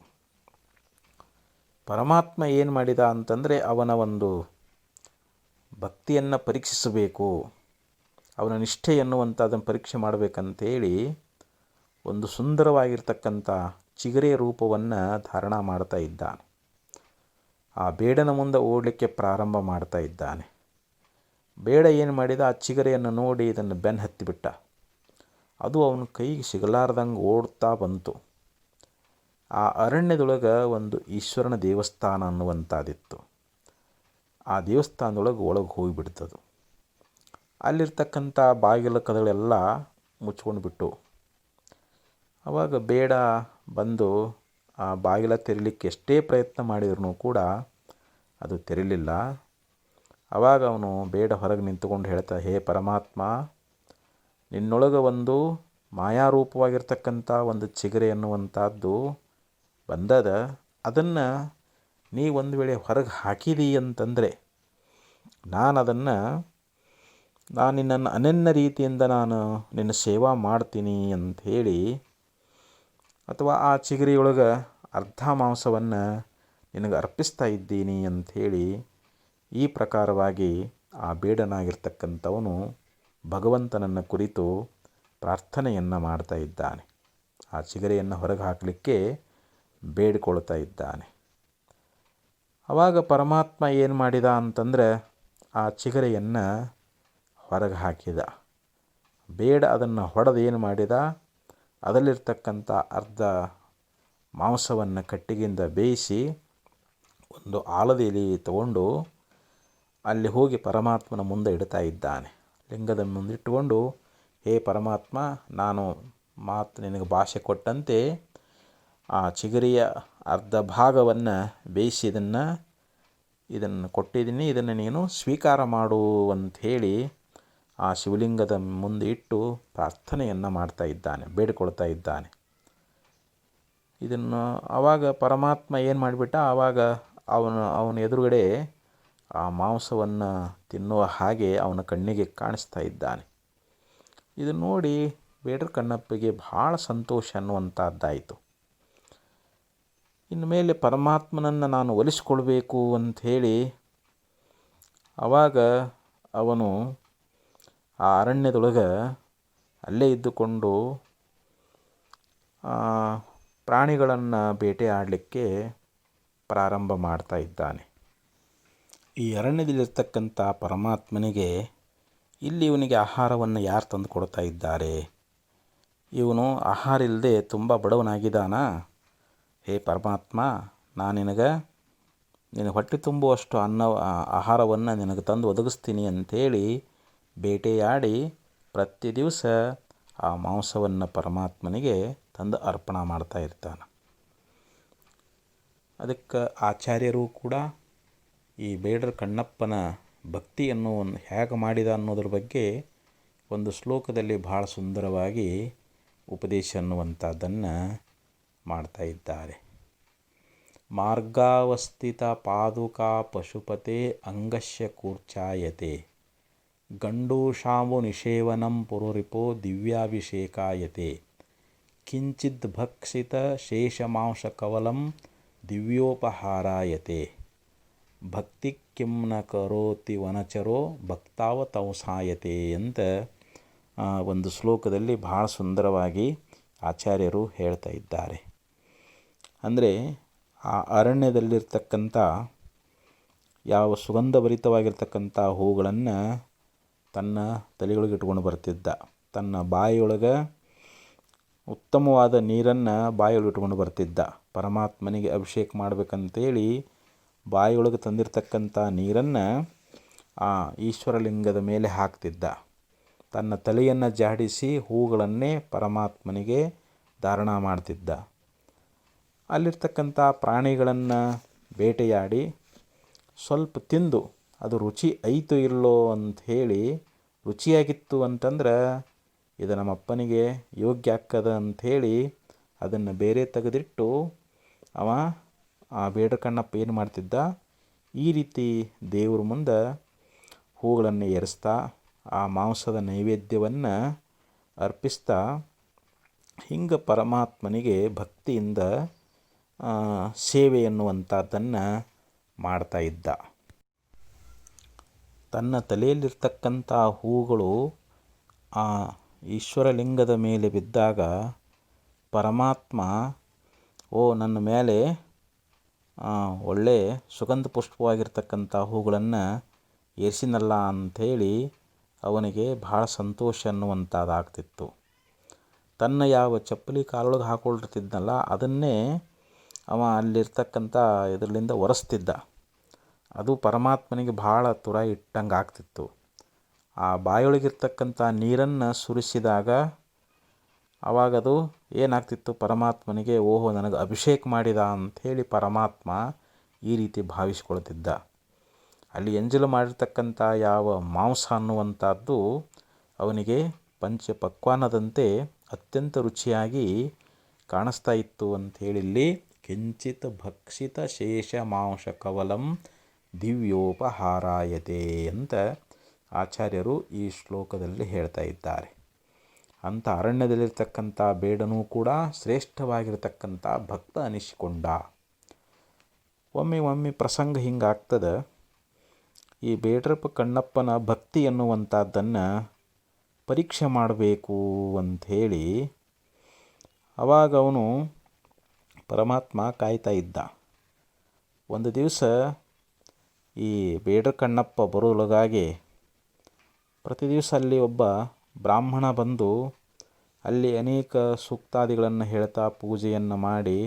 ಪರಮಾತ್ಮ ಏನು ಮಾಡಿದ ಅಂತಂದರೆ, ಅವನ ಒಂದು ಭಕ್ತಿಯನ್ನು ಪರೀಕ್ಷಿಸಬೇಕು, ಅವನ ನಿಷ್ಠೆ ಎನ್ನುವಂಥದ್ದನ್ನು ಪರೀಕ್ಷೆ ಮಾಡಬೇಕಂತೇಳಿ ಒಂದು ಸುಂದರವಾಗಿರ್ತಕ್ಕಂಥ ಚಿಗರೆಯ ರೂಪವನ್ನು ಧಾರಣ ಮಾಡ್ತಾ ಇದ್ದಾನೆ. ಆ ಬೇಡನ ಮುಂದೆ ಓಡಲಿಕ್ಕೆ ಪ್ರಾರಂಭ ಮಾಡ್ತಾ ಇದ್ದಾನೆ. ಬೇಡ ಏನು ಮಾಡಿದ, ಆ ಚಿಗರೆಯನ್ನು ನೋಡಿ ಇದನ್ನು ಬೆನ್ನು ಹತ್ತಿಬಿಟ್ಟ. ಅದು ಅವನ ಕೈಗೆ ಸಿಗಲಾರ್ದಂಗೆ ಓಡ್ತಾ ಬಂತು. ಆ ಅರಣ್ಯದೊಳಗೆ ಒಂದು ಈಶ್ವರನ ದೇವಸ್ಥಾನ ಅನ್ನುವಂಥದ್ದಿತ್ತು. ಆ ದೇವಸ್ಥಾನದೊಳಗೆ ಒಳಗೆ ಹೋಗಿಬಿಡ್ತದು. ಅಲ್ಲಿರ್ತಕ್ಕಂಥ ಬಾಗಿಲ ಕದಗಳೆಲ್ಲ ಮುಚ್ಕೊಂಡು ಬಿಟ್ಟು, ಆವಾಗ ಬೇಡ ಬಂದು ಆ ಬಾಗಿಲ ತೆರಿಲಿಕ್ಕೆ ಎಷ್ಟೇ ಪ್ರಯತ್ನ ಮಾಡಿದ್ರು ಕೂಡ ಅದು ತೆರಿಲಿಲ್ಲ. ಆವಾಗ ಅವನು ಬೇಡ ಹೊರಗೆ ನಿಂತುಕೊಂಡು ಹೇಳ್ತಾ, ಹೇ ಪರಮಾತ್ಮ, ನಿನ್ನೊಳಗೆ ಒಂದು ಮಾಯಾರೂಪವಾಗಿರ್ತಕ್ಕಂಥ ಒಂದು ಚಿಗರೆ ಅನ್ನುವಂಥದ್ದು ಬಂದದ, ಅದನ್ನು ನೀ ಒಂದು ವೇಳೆ ಹೊರಗೆ ಹಾಕಿದಿ ಅಂತಂದರೆ ನಾನು ನಿನ್ನನ್ನು ಅನನ್ಯ ರೀತಿಯಿಂದ ನಾನು ನಿನ್ನ ಸೇವಾ ಮಾಡ್ತೀನಿ ಅಂಥೇಳಿ, ಅಥವಾ ಆ ಚಿಗರಿಯೊಳಗೆ ಅರ್ಧ ಮಾಂಸವನ್ನು ನಿನಗೆ ಅರ್ಪಿಸ್ತಾ ಇದ್ದೀನಿ ಅಂಥೇಳಿ ಈ ಪ್ರಕಾರವಾಗಿ ಆ ಬೇಡನಾಗಿರ್ತಕ್ಕಂಥವನು ಭಗವಂತನನ್ನು ಕುರಿತು ಪ್ರಾರ್ಥನೆಯನ್ನು ಮಾಡ್ತಾ ಇದ್ದಾನೆ. ಆ ಚಿಗರೆಯನ್ನು ಹೊರಗೆ ಹಾಕಲಿಕ್ಕೆ ಬೇಡಿಕೊಳ್ತಾ ಇದ್ದಾನೆ. ಆವಾಗ ಪರಮಾತ್ಮ ಏನು ಮಾಡಿದ ಅಂತಂದರೆ, ಆ ಚಿಗರೆಯನ್ನು ಹೊರಗೆ ಹಾಕಿದ. ಬೇಡ ಅದನ್ನು ಹೊಡೆದು ಏನು ಮಾಡಿದ, ಅದರಲ್ಲಿರ್ತಕ್ಕಂಥ ಅರ್ಧ ಮಾಂಸವನ್ನು ಕಟ್ಟಿಗೆಯಿಂದ ಬೇಯಿಸಿ ಒಂದು ಆಲದ ಎಲೆ ತಗೊಂಡು ಅಲ್ಲಿ ಹೋಗಿ ಪರಮಾತ್ಮನ ಮುಂದೆ ಇಡ್ತಾ ಇದ್ದಾನೆ. ಲಿಂಗದ ಮುಂದಿಟ್ಟುಕೊಂಡು, ಹೇ ಪರಮಾತ್ಮ, ನಾನು ನಿನಗೆ ಭಾಷೆ ಕೊಟ್ಟಂತೆ ಆ ಚಿಗರಿಯ ಅರ್ಧ ಭಾಗವನ್ನು ಬೇಯಿಸಿ ಇದನ್ನು ಕೊಟ್ಟಿದ್ದೀನಿ, ಇದನ್ನು ನೀನು ಸ್ವೀಕಾರ ಮಾಡು ಅಂಥೇಳಿ ಆ ಶಿವಲಿಂಗದ ಮುಂದೆ ಇಟ್ಟು ಪ್ರಾರ್ಥನೆಯನ್ನು ಮಾಡ್ತಾ ಇದ್ದಾನೆ, ಬೇಡಿಕೊಳ್ತಾ ಇದ್ದಾನೆ. ಇದನ್ನು ಆವಾಗ ಪರಮಾತ್ಮ ಏನು ಮಾಡಿಬಿಟ್ಟ, ಆವಾಗ ಅವನ ಎದುರುಗಡೆ ಆ ಮಾಂಸವನ್ನು ತಿನ್ನುವ ಹಾಗೆ ಅವನ ಕಣ್ಣಿಗೆ ಕಾಣಿಸ್ತಾ ಇದ್ದಾನೆ. ಇದನ್ನು ನೋಡಿ ಬೇಡರ ಕಣ್ಣಪ್ಪಿಗೆ ಭಾಳ ಸಂತೋಷ ಅನ್ನುವಂಥದ್ದಾಯಿತು. ಇನ್ನು ಮೇಲೆ ಪರಮಾತ್ಮನನ್ನು ನಾನು ಒಲಿಸ್ಕೊಳ್ಬೇಕು ಅಂಥೇಳಿ ಆವಾಗ ಅವನು ಆ ಅರಣ್ಯದೊಳಗೆ ಅಲ್ಲೇ ಇದ್ದುಕೊಂಡು ಪ್ರಾಣಿಗಳನ್ನು ಬೇಟೆಯಾಡಲಿಕ್ಕೆ ಪ್ರಾರಂಭ ಮಾಡ್ತಾ ಇದ್ದಾನೆ. ಈ ಅರಣ್ಯದಲ್ಲಿರ್ತಕ್ಕಂಥ ಪರಮಾತ್ಮನಿಗೆ ಇಲ್ಲಿ ಇವನಿಗೆ ಆಹಾರವನ್ನು ಯಾರು ತಂದು ಕೊಡ್ತಾ ಇದ್ದಾರೆ? ಇವನು ಆಹಾರ ಇಲ್ಲದೆ ತುಂಬ ಬಡವನಾಗಿದ್ದಾನ. ಹೇ ಪರಮಾತ್ಮ, ನಾನು ನಿನಗೆ ಹೊಟ್ಟೆ ತುಂಬುವಷ್ಟು ಆಹಾರವನ್ನು ನಿನಗೆ ತಂದು ಒದಗಿಸ್ತೀನಿ ಅಂಥೇಳಿ ಬೇಟೆಯಾಡಿ ಪ್ರತಿ ದಿವಸ ಆ ಮಾಂಸವನ್ನು ಪರಮಾತ್ಮನಿಗೆ ತಂದು ಅರ್ಪಣೆ ಮಾಡ್ತಾ ಇರ್ತಾನೆ. ಅದಕ್ಕೆ ಆಚಾರ್ಯರು ಕೂಡ ಈ ಬೇಡರ ಕಣ್ಣಪ್ಪನ ಭಕ್ತಿಯನ್ನು ಹೇಗೆ ಮಾಡಿದ ಅನ್ನೋದ್ರ ಬಗ್ಗೆ ಒಂದು ಶ್ಲೋಕದಲ್ಲಿ ಭಾಳ ಸುಂದರವಾಗಿ ಉಪದೇಶ ಅನ್ನುವಂಥದ್ದನ್ನು ಮಾಡ್ತಾ ಇದ್ದಾರೆ. ಮಾರ್ಗಾವಸ್ಥಿತ ಪಾದುಕಾ ಪಶುಪತೆ ಅಂಗಶ್ಯ ಕೂರ್ಚಾಯತೆ ಗಂಡೂಷಾಂಬು ನಿಷೇವನಂ ಪುರುರಿಪೋ ದಿವ್ಯಾಭಿಷೇಕಾಯತೆ ಕಿಂಚಿದ್ ಭಕ್ಷಿತ ಶೇಷಮಾಂಸ ಕವಲಂ ದಿವ್ಯೋಪಹಾರಾಯತೆ ಭಕ್ತಿ ಕಿಂನ ಕರೋತಿ ವನಚರೋ ಭಕ್ತಾವತಂಸಾಯತೆ ಅಂತ ಒಂದು ಶ್ಲೋಕದಲ್ಲಿ ಭಾಳ ಸುಂದರವಾಗಿ ಆಚಾರ್ಯರು ಹೇಳ್ತಾ ಇದ್ದಾರೆ. ಅಂದರೆ ಆ ಅರಣ್ಯದಲ್ಲಿರ್ತಕ್ಕಂಥ ಯಾವ ಸುಗಂಧಭರಿತವಾಗಿರ್ತಕ್ಕಂಥ ಹೂಗಳನ್ನು ತನ್ನ ತಲೆಯೊಳಗೆ ಇಟ್ಕೊಂಡು ಬರ್ತಿದ್ದ, ತನ್ನ ಬಾಯಿಯೊಳಗೆ ಉತ್ತಮವಾದ ನೀರನ್ನು ಬಾಯಿಯೊಳಗೆ ಇಟ್ಕೊಂಡು ಬರ್ತಿದ್ದ. ಪರಮಾತ್ಮನಿಗೆ ಅಭಿಷೇಕ ಮಾಡಬೇಕಂತೇಳಿ ಬಾಯಿಯೊಳಗೆ ತಂದಿರತಕ್ಕಂಥ ನೀರನ್ನು ಆ ಈಶ್ವರಲಿಂಗದ ಮೇಲೆ ಹಾಕ್ತಿದ್ದ. ತನ್ನ ತಲೆಯನ್ನು ಜಾಡಿಸಿ ಹೂಗಳನ್ನೇ ಪರಮಾತ್ಮನಿಗೆ ಧಾರಣ ಮಾಡ್ತಿದ್ದ. ಅಲ್ಲಿರ್ತಕ್ಕಂಥ ಪ್ರಾಣಿಗಳನ್ನು ಬೇಟೆಯಾಡಿ ಸ್ವಲ್ಪ ತಿಂದು ಅದು ರುಚಿ ಐತೋ ಇಲ್ಲೋ ಅಂಥೇಳಿ, ರುಚಿಯಾಗಿತ್ತು ಅಂತಂದ್ರೆ ಇದು ನಮ್ಮಪ್ಪನಿಗೆ ಯೋಗ್ಯ ಆಗ್ತದ ಅಂಥೇಳಿ ಅದನ್ನು ಬೇರೆ ತೆಗೆದಿಟ್ಟು ಅವ ಆ ಬೇಡರ ಕಣ್ಣಪ್ಪ ಏನು ಮಾಡ್ತಿದ್ದ, ಈ ರೀತಿ ದೇವ್ರ ಮುಂದೆ ಹೂಗಳನ್ನು ಏರಿಸ್ತಾ ಆ ಮಾಂಸದ ನೈವೇದ್ಯವನ್ನು ಅರ್ಪಿಸ್ತಾ ಹಿಂಗೆ ಪರಮಾತ್ಮನಿಗೆ ಭಕ್ತಿಯಿಂದ ಸೇವೆ ಎನ್ನುವಂಥದ್ದನ್ನು ಮಾಡ್ತಾ ಇದ್ದ. ತನ್ನ ತಲೆಯಲ್ಲಿರ್ತಕ್ಕಂಥ ಹೂಗಳು ಆ ಈಶ್ವರಲಿಂಗದ ಮೇಲೆ ಬಿದ್ದಾಗ ಪರಮಾತ್ಮ ನನ್ನ ಮೇಲೆ ಒಳ್ಳೆ ಸುಗಂಧ ಪುಷ್ಪವಾಗಿರ್ತಕ್ಕಂಥ ಹೂಗಳನ್ನು ಏರಿಸಿನಲ್ಲ ಅಂಥೇಳಿ ಅವನಿಗೆ ಭಾಳ ಸಂತೋಷ ಅನ್ನುವಂಥದ್ದಾಗ್ತಿತ್ತು. ತನ್ನ ಯಾವ ಚಪ್ಪಲಿ ಕಾಲೊಳಗೆ ಹಾಕ್ಕೊಂಡಿರ್ತಿದ್ನಲ್ಲ ಅದನ್ನೇ ಅವ ಅಲ್ಲಿರ್ತಕ್ಕಂಥ ಇದರಿಂದ ಒರೆಸ್ತಿದ್ದ. ಅದು ಪರಮಾತ್ಮನಿಗೆ ಭಾಳ ತುರ ಇಟ್ಟಂಗೆ ಆಗ್ತಿತ್ತು. ಆ ಬಾಯೊಳಗಿರ್ತಕ್ಕಂಥ ನೀರನ್ನು ಸುರಿಸಿದಾಗ ಆವಾಗದು ಏನಾಗ್ತಿತ್ತು, ಪರಮಾತ್ಮನಿಗೆ ಓಹೋ ನನಗೆ ಅಭಿಷೇಕ ಮಾಡಿದ ಅಂಥೇಳಿ ಪರಮಾತ್ಮ ಈ ರೀತಿ ಭಾವಿಸ್ಕೊಳ್ತಿದ್ದ. ಅಲ್ಲಿ ಎಂಜಲು ಮಾಡಿರ್ತಕ್ಕಂಥ ಯಾವ ಮಾಂಸ ಅನ್ನುವಂಥದ್ದು ಅವನಿಗೆ ಪಂಚಪಕ್ವಾನದಂತೆ ಅತ್ಯಂತ ರುಚಿಯಾಗಿ ಕಾಣಿಸ್ತಾ ಇತ್ತು ಅಂಥೇಳಿಲ್ಲಿ ಕಿಂಚಿತ್ ಭಕ್ಷಿತ ಶೇಷ ಮಾಂಸ ಕವಲಂ ದಿವ್ಯೋಪಹಾರಾಯತೆ ಅಂತ ಆಚಾರ್ಯರು ಈ ಶ್ಲೋಕದಲ್ಲಿ ಹೇಳ್ತಾ ಇದ್ದಾರೆ. ಅಂಥ ಅರಣ್ಯದಲ್ಲಿರ್ತಕ್ಕಂಥ ಬೇಡನೂ ಕೂಡ ಶ್ರೇಷ್ಠವಾಗಿರ್ತಕ್ಕಂಥ ಭಕ್ತ ಅನಿಸಿಕೊಂಡ. ಒಮ್ಮೆ ಪ್ರಸಂಗ ಹಿಂಗಾಗ್ತದೆ. ಈ ಬೇಡ್ರಪ್ಪ ಕಣ್ಣಪ್ಪನ ಭಕ್ತಿ ಎನ್ನುವಂಥದ್ದನ್ನು ಪರೀಕ್ಷೆ ಮಾಡಬೇಕು ಅಂಥೇಳಿ ಅವಾಗ ಅವನು ಪರಮಾತ್ಮ ಕಾಯ್ತಾ ಇದ್ದ. ಒಂದು ದಿವಸ ಈ ಬೇಡ್ರ ಕಣ್ಣಪ್ಪ ಬರೋಲಗಾಗಿ ಪ್ರತಿ ದಿವಸ ಅಲ್ಲಿ ಒಬ್ಬ ಬ್ರಾಹ್ಮಣ ಬಂದು ಅಲ್ಲಿ ಅನೇಕ ಸೂಕ್ತಾದಿಗಳನ್ನು ಹೇಳ್ತಾ ಪೂಜೆಯನ್ನು ಮಾಡಿ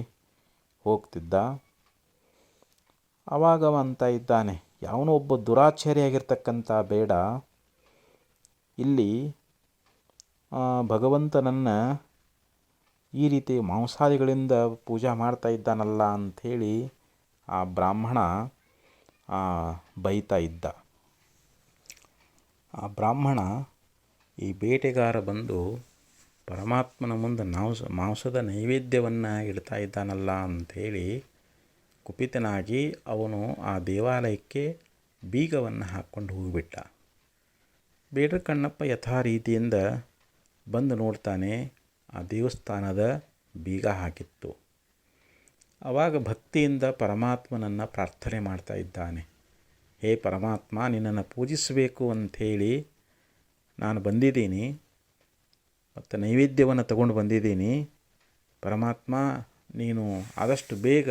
ಹೋಗ್ತಿದ್ದ. ಆವಾಗ ಅವ ಅಂತ ಇದ್ದಾನೆ, ಯಾವನೋ ಒಬ್ಬ ದುರಾಚಾರಿಯಾಗಿರ್ತಕ್ಕಂಥ ಬೇಡ ಇಲ್ಲಿ ಭಗವಂತನನ್ನು ಈ ರೀತಿ ಮಾಂಸಾದಿಗಳಿಂದ ಪೂಜೆ ಮಾಡ್ತಾ ಇದ್ದಾನಲ್ಲ ಅಂಥೇಳಿ ಆ ಬ್ರಾಹ್ಮಣ ಬೈತಾ ಇದ್ದ. ಆ ಬ್ರಾಹ್ಮಣ ಈ ಬೇಟೆಗಾರ ಬಂದು ಪರಮಾತ್ಮನ ಮುಂದೆ ಮಾಂಸದ ನೈವೇದ್ಯವನ್ನು ಇಡ್ತಾ ಇದ್ದಾನಲ್ಲ ಅಂಥೇಳಿ ಕುಪಿತನಾಗಿ ಅವನು ಆ ದೇವಾಲಯಕ್ಕೆ ಬೀಗವನ್ನು ಹಾಕ್ಕೊಂಡು ಹೋಗಿಬಿಟ್ಟ. ಬೇಡ್ರ ಕಣ್ಣಪ್ಪ ಯಥಾ ರೀತಿಯಿಂದ ಬಂದು ನೋಡ್ತಾನೆ, ಆ ದೇವಸ್ಥಾನದ ಬೀಗ ಹಾಕಿತ್ತು. ಆವಾಗ ಭಕ್ತಿಯಿಂದ ಪರಮಾತ್ಮನನ್ನು ಪ್ರಾರ್ಥನೆ ಮಾಡ್ತಾ ಇದ್ದಾನೆ. ಹೇ ಪರಮಾತ್ಮ, ನಿನ್ನನ್ನು ಪೂಜಿಸಬೇಕು ಅಂಥೇಳಿ ನಾನು ಬಂದಿದ್ದೀನಿ. ಮತ್ತು ನೈವೇದ್ಯವನ್ನು ತಗೊಂಡು ಬಂದಿದ್ದೀನಿ. ಪರಮಾತ್ಮ ನೀನು ಆದಷ್ಟು ಬೇಗ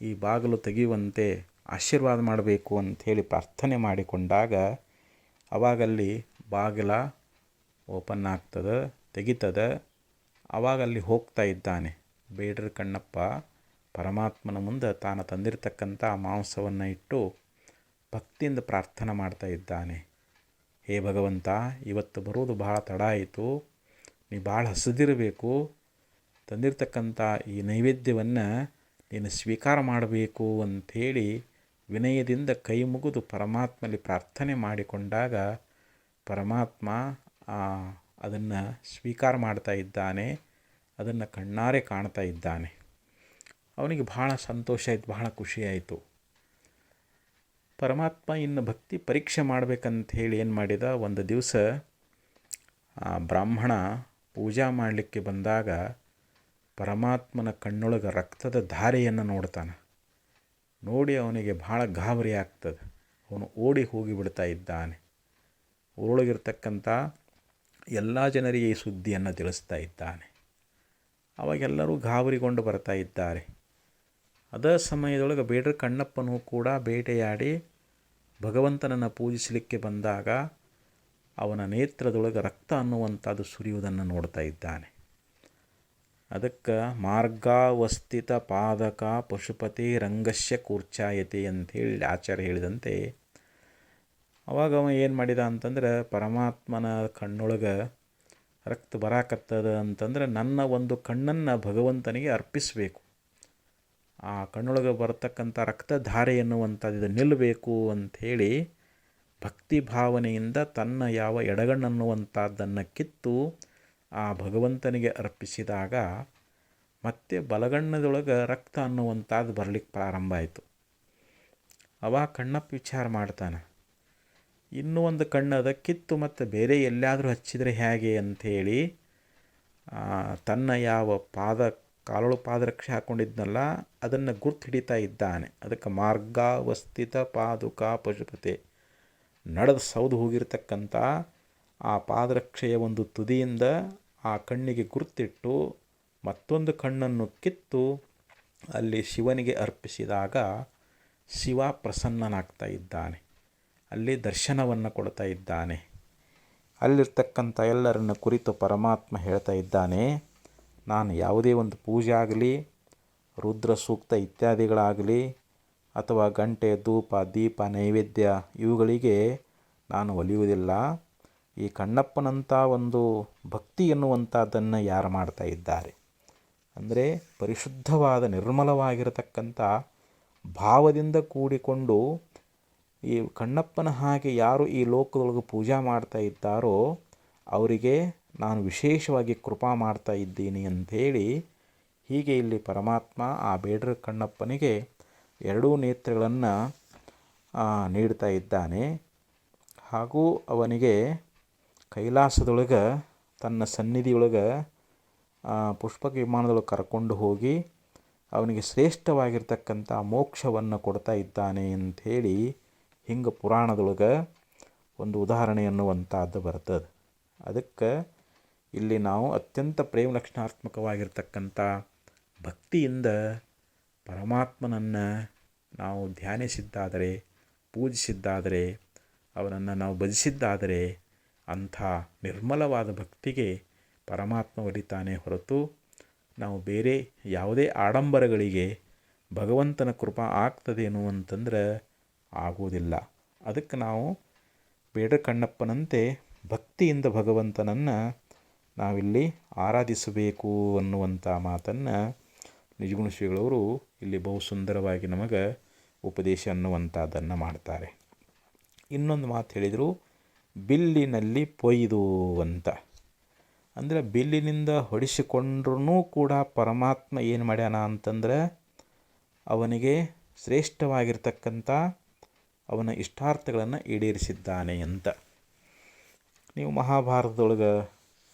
ಈ ಬಾಗಿಲು ತೆಗೆಯುವಂತೆ ಆಶೀರ್ವಾದ ಮಾಡಬೇಕು ಅಂಥೇಳಿ ಪ್ರಾರ್ಥನೆ ಮಾಡಿಕೊಂಡಾಗ ಅವಾಗಲ್ಲಿ ಬಾಗಿಲ ಓಪನ್ ಆಗ್ತದೆ, ತೆಗಿತದೆ. ಅವಾಗಲ್ಲಿ ಹೋಗ್ತಾ ಇದ್ದಾನೆ ಬೇಡರ ಕಣ್ಣಪ್ಪ ಪರಮಾತ್ಮನ ಮುಂದೆ ತಾನು ತಂದಿರತಕ್ಕಂಥ ಮಾಂಸವನ್ನು ಇಟ್ಟು ಭಕ್ತಿಯಿಂದ ಪ್ರಾರ್ಥನೆ ಮಾಡ್ತಾ ಇದ್ದಾನೆ. ಹೇ ಭಗವಂತ, ಇವತ್ತು ಬರೋದು ಭಾಳ ತಡ ಆಯಿತು, ನೀ ಭಾಳ ಹಸಿದಿರಬೇಕು, ತಂದಿರತಕ್ಕಂಥ ಈ ನೈವೇದ್ಯವನ್ನು ನೀನು ಸ್ವೀಕಾರ ಮಾಡಬೇಕು ಅಂಥೇಳಿ ವಿನಯದಿಂದ ಕೈ ಮುಗಿದು ಪರಮಾತ್ಮನಲ್ಲಿ ಪ್ರಾರ್ಥನೆ ಮಾಡಿಕೊಂಡಾಗ ಪರಮಾತ್ಮ ಅದನ್ನು ಸ್ವೀಕಾರ ಮಾಡ್ತಾ ಇದ್ದಾನೆ. ಅದನ್ನು ಕಣ್ಣಾರೆ ಕಾಣ್ತಾ ಇದ್ದಾನೆ. ಅವನಿಗೆ ಭಾಳ ಸಂತೋಷ ಆಯಿತು, ಬಹಳ ಖುಷಿಯಾಯಿತು. ಪರಮಾತ್ಮ ಇನ್ನು ಭಕ್ತಿ ಪರೀಕ್ಷೆ ಮಾಡಬೇಕಂತ ಹೇಳಿ ಏನು ಮಾಡಿದ, ಒಂದು ದಿವಸ ಬ್ರಾಹ್ಮಣ ಪೂಜಾ ಮಾಡಲಿಕ್ಕೆ ಬಂದಾಗ ಪರಮಾತ್ಮನ ಕಣ್ಣೊಳಗೆ ರಕ್ತದ ಧಾರೆಯನ್ನು ನೋಡ್ತಾನೆ. ನೋಡಿ ಅವನಿಗೆ ಭಾಳ ಗಾಬರಿ ಆಗ್ತದೆ. ಅವನು ಓಡಿ ಹೋಗಿಬಿಡ್ತಾ ಇದ್ದಾನೆ. ಊರೊಳಗಿರ್ತಕ್ಕಂಥ ಎಲ್ಲ ಜನರಿಗೆ ಈ ಸುದ್ದಿಯನ್ನು ತಿಳಿಸ್ತಾ ಇದ್ದಾನೆ. ಅವಾಗೆಲ್ಲರೂ ಗಾಬರಿಗೊಂಡು ಬರ್ತಾ ಇದ್ದಾರೆ. ಅದೇ ಸಮಯದೊಳಗೆ ಬೇಡರ ಕಣ್ಣಪ್ಪನೂ ಕೂಡ ಬೇಟೆಯಾಡಿ ಭಗವಂತನನ್ನು ಪೂಜಿಸಲಿಕ್ಕೆ ಬಂದಾಗ ಅವನ ನೇತ್ರದೊಳಗೆ ರಕ್ತ ಅನ್ನುವಂಥದ್ದು ಸುರಿಯುವುದನ್ನು ನೋಡ್ತಾ ಇದ್ದಾನೆ. ಅದಕ್ಕೆ ಮಾರ್ಗಾವಸ್ಥಿತ ಪಾದಕ ಪಶುಪತಿ ರಂಗಸ್ಯ ಕೂರ್ಚಾಯತೆ ಅಂಥೇಳಿ ಆಚಾರ್ಯ ಹೇಳಿದಂತೆ ಅವಾಗ ಅವ ಏನು ಮಾಡಿದ ಅಂತಂದ್ರೆ, ಪರಮಾತ್ಮನ ಕಣ್ಣೊಳಗೆ ರಕ್ತ ಬರಾಕತ್ತದ ಅಂತಂದ್ರೆ ನನ್ನ ಒಂದು ಕಣ್ಣನ್ನು ಭಗವಂತನಿಗೆ ಅರ್ಪಿಸಬೇಕು. ಆ ಕಣ್ಣೊಳಗೆ ಬರತಕ್ಕಂಥ ರಕ್ತಧಾರೆ ಎನ್ನುವಂಥದ್ದು ಇದು ನಿಲ್ಲಬೇಕು ಅಂಥೇಳಿ ಭಕ್ತಿ ಭಾವನೆಯಿಂದ ತನ್ನ ಯಾವ ಎಡಗಣ್ಣನ್ನುವಂಥದ್ದನ್ನು ಕಿತ್ತು ಆ ಭಗವಂತನಿಗೆ ಅರ್ಪಿಸಿದಾಗ ಮತ್ತೆ ಬಲಗಣ್ಣದೊಳಗೆ ರಕ್ತ ಅನ್ನುವಂಥದ್ದು ಬರಲಿಕ್ಕೆ ಪ್ರಾರಂಭ ಆಯಿತು. ಅವಾಗ ಕಣ್ಣಪ್ಪ ವಿಚಾರ ಮಾಡ್ತಾನೆ, ಇನ್ನೂ ಒಂದು ಕಣ್ಣದ ಕಿತ್ತು ಮತ್ತು ಬೇರೆ ಎಲ್ಲಾದರೂ ಹಚ್ಚಿದರೆ ಹೇಗೆ ಅಂಥೇಳಿ ತನ್ನ ಯಾವ ಕಾಲೊಳು ಪಾದರಕ್ಷೆ ಹಾಕ್ಕೊಂಡಿದ್ನಲ್ಲ ಅದನ್ನು ಗುರ್ತು ಹಿಡಿತಾ ಇದ್ದಾನೆ. ಅದಕ್ಕೆ ಮಾರ್ಗಾವಸ್ಥಿತ ಪಾದುಕ ಪಶುಪತಿ, ನಡೆದು ಸೌದು ಹೋಗಿರ್ತಕ್ಕಂಥ ಆ ಪಾದರಕ್ಷೆಯ ಒಂದು ತುದಿಯಿಂದ ಆ ಕಣ್ಣಿಗೆ ಗುರ್ತಿಟ್ಟು ಮತ್ತೊಂದು ಕಣ್ಣನ್ನು ಕಿತ್ತು ಅಲ್ಲಿ ಶಿವನಿಗೆ ಅರ್ಪಿಸಿದಾಗ ಶಿವ ಪ್ರಸನ್ನನಾಗ್ತಾ ಇದ್ದಾನೆ. ಅಲ್ಲಿ ದರ್ಶನವನ್ನು ಕೊಡ್ತಾ ಇದ್ದಾನೆ. ಅಲ್ಲಿರ್ತಕ್ಕಂಥ ಎಲ್ಲರನ್ನು ಕುರಿತು ಪರಮಾತ್ಮ ಹೇಳ್ತಾ ಇದ್ದಾನೆ, ನಾನು ಯಾವುದೇ ಒಂದು ಪೂಜೆ ಆಗಲಿ, ರುದ್ರ ಸೂಕ್ತ ಇತ್ಯಾದಿಗಳಾಗಲಿ, ಅಥವಾ ಗಂಟೆ ಧೂಪ ದೀಪ ನೈವೇದ್ಯ ಇವುಗಳಿಗೆ ನಾನು ಒಲಿಯುವುದಿಲ್ಲ. ಈ ಕಣ್ಣಪ್ಪನಂಥ ಒಂದು ಭಕ್ತಿ ಎನ್ನುವಂಥದ್ದನ್ನು ಯಾರು ಮಾಡ್ತಾ ಇದ್ದಾರೆ ಅಂದರೆ ಪರಿಶುದ್ಧವಾದ ನಿರ್ಮಲವಾಗಿರತಕ್ಕಂಥ ಭಾವದಿಂದ ಕೂಡಿಕೊಂಡು ಈ ಕಣ್ಣಪ್ಪನ ಹಾಗೆ ಯಾರು ಈ ಲೋಕದೊಳಗೆ ಪೂಜಾ ಮಾಡ್ತಾ ಇದ್ದಾರೋ ಅವರಿಗೆ ನಾನು ವಿಶೇಷವಾಗಿ ಕೃಪಾ ಮಾಡ್ತಾ ಇದ್ದೀನಿ ಅಂಥೇಳಿ ಹೀಗೆ ಇಲ್ಲಿ ಪರಮಾತ್ಮ ಆ ಬೇಡರ ಕಣ್ಣಪ್ಪನಿಗೆ ಎರಡೂ ನೇತ್ರಗಳನ್ನು ನೀಡ್ತಾ ಇದ್ದಾನೆ. ಹಾಗೂ ಅವನಿಗೆ ಕೈಲಾಸದೊಳಗೆ ತನ್ನ ಸನ್ನಿಧಿಯೊಳಗೆ ಪುಷ್ಪಕ ವಿಮಾನದೊಳಗೆ ಕರ್ಕೊಂಡು ಹೋಗಿ ಅವನಿಗೆ ಶ್ರೇಷ್ಠವಾಗಿರ್ತಕ್ಕಂಥ ಮೋಕ್ಷವನ್ನು ಕೊಡ್ತಾ ಇದ್ದಾನೆ ಅಂಥೇಳಿ ಹಿಂಗೆ ಪುರಾಣದೊಳಗೆ ಒಂದು ಉದಾಹರಣೆ ಎನ್ನುವಂಥದ್ದು ಬರ್ತದೆ. ಅದಕ್ಕೆ ಇಲ್ಲಿ ನಾವು ಅತ್ಯಂತ ಪ್ರೇಮ ಲಕ್ಷಣಾತ್ಮಕವಾಗಿರ್ತಕ್ಕಂಥ ಭಕ್ತಿಯಿಂದ ಪರಮಾತ್ಮನನ್ನು ನಾವು ಧ್ಯಾನಿಸಿದ್ದಾದರೆ, ಪೂಜಿಸಿದ್ದಾದರೆ, ಅವನನ್ನು ನಾವು ಭಜಿಸಿದ್ದಾದರೆ ಅಂಥ ನಿರ್ಮಲವಾದ ಭಕ್ತಿಗೆ ಪರಮಾತ್ಮ ಒಲಿತಾನೆ ಹೊರತು ನಾವು ಬೇರೆ ಯಾವುದೇ ಆಡಂಬರಗಳಿಗೆ ಭಗವಂತನ ಕೃಪಾ ಆಗ್ತದೇನು ಅಂತಂದ್ರೆ ಆಗುವುದಿಲ್ಲ. ಅದಕ್ಕೆ ನಾವು ಬೇಡರ ಕಣ್ಣಪ್ಪನಂತೆ ಭಕ್ತಿಯಿಂದ ಭಗವಂತನನ್ನು ನಾವಿಲ್ಲಿ ಆರಾಧಿಸಬೇಕು ಅನ್ನುವಂಥ ಮಾತನ್ನು ನಿಜಗುಣ ಶ್ರೀಗಳವರು ಇಲ್ಲಿ ಬಹು ಸುಂದರವಾಗಿ ನಮಗೆ ಉಪದೇಶ ಅನ್ನುವಂಥದ್ದನ್ನು ಮಾಡ್ತಾರೆ. ಇನ್ನೊಂದು ಮಾತು ಹೇಳಿದರು, ಬಿಲ್ಲಿನಲ್ಲಿ ಪೊಯ್ದು ಅಂತ. ಅಂದರೆ ಬಿಲ್ಲಿನಿಂದ ಹೊಡಿಸಿಕೊಂಡ್ರೂ ಕೂಡ ಪರಮಾತ್ಮ ಏನು ಮಾಡ್ಯಾನ ಅಂತಂದ್ರೆ ಅವನಿಗೆ ಶ್ರೇಷ್ಠವಾಗಿರ್ತಕ್ಕಂಥ ಅವನ ಇಷ್ಟಾರ್ಥಗಳನ್ನು ಈಡೇರಿಸಿದ್ದಾನೆ ಅಂತ. ನೀವು ಮಹಾಭಾರತದೊಳಗೆ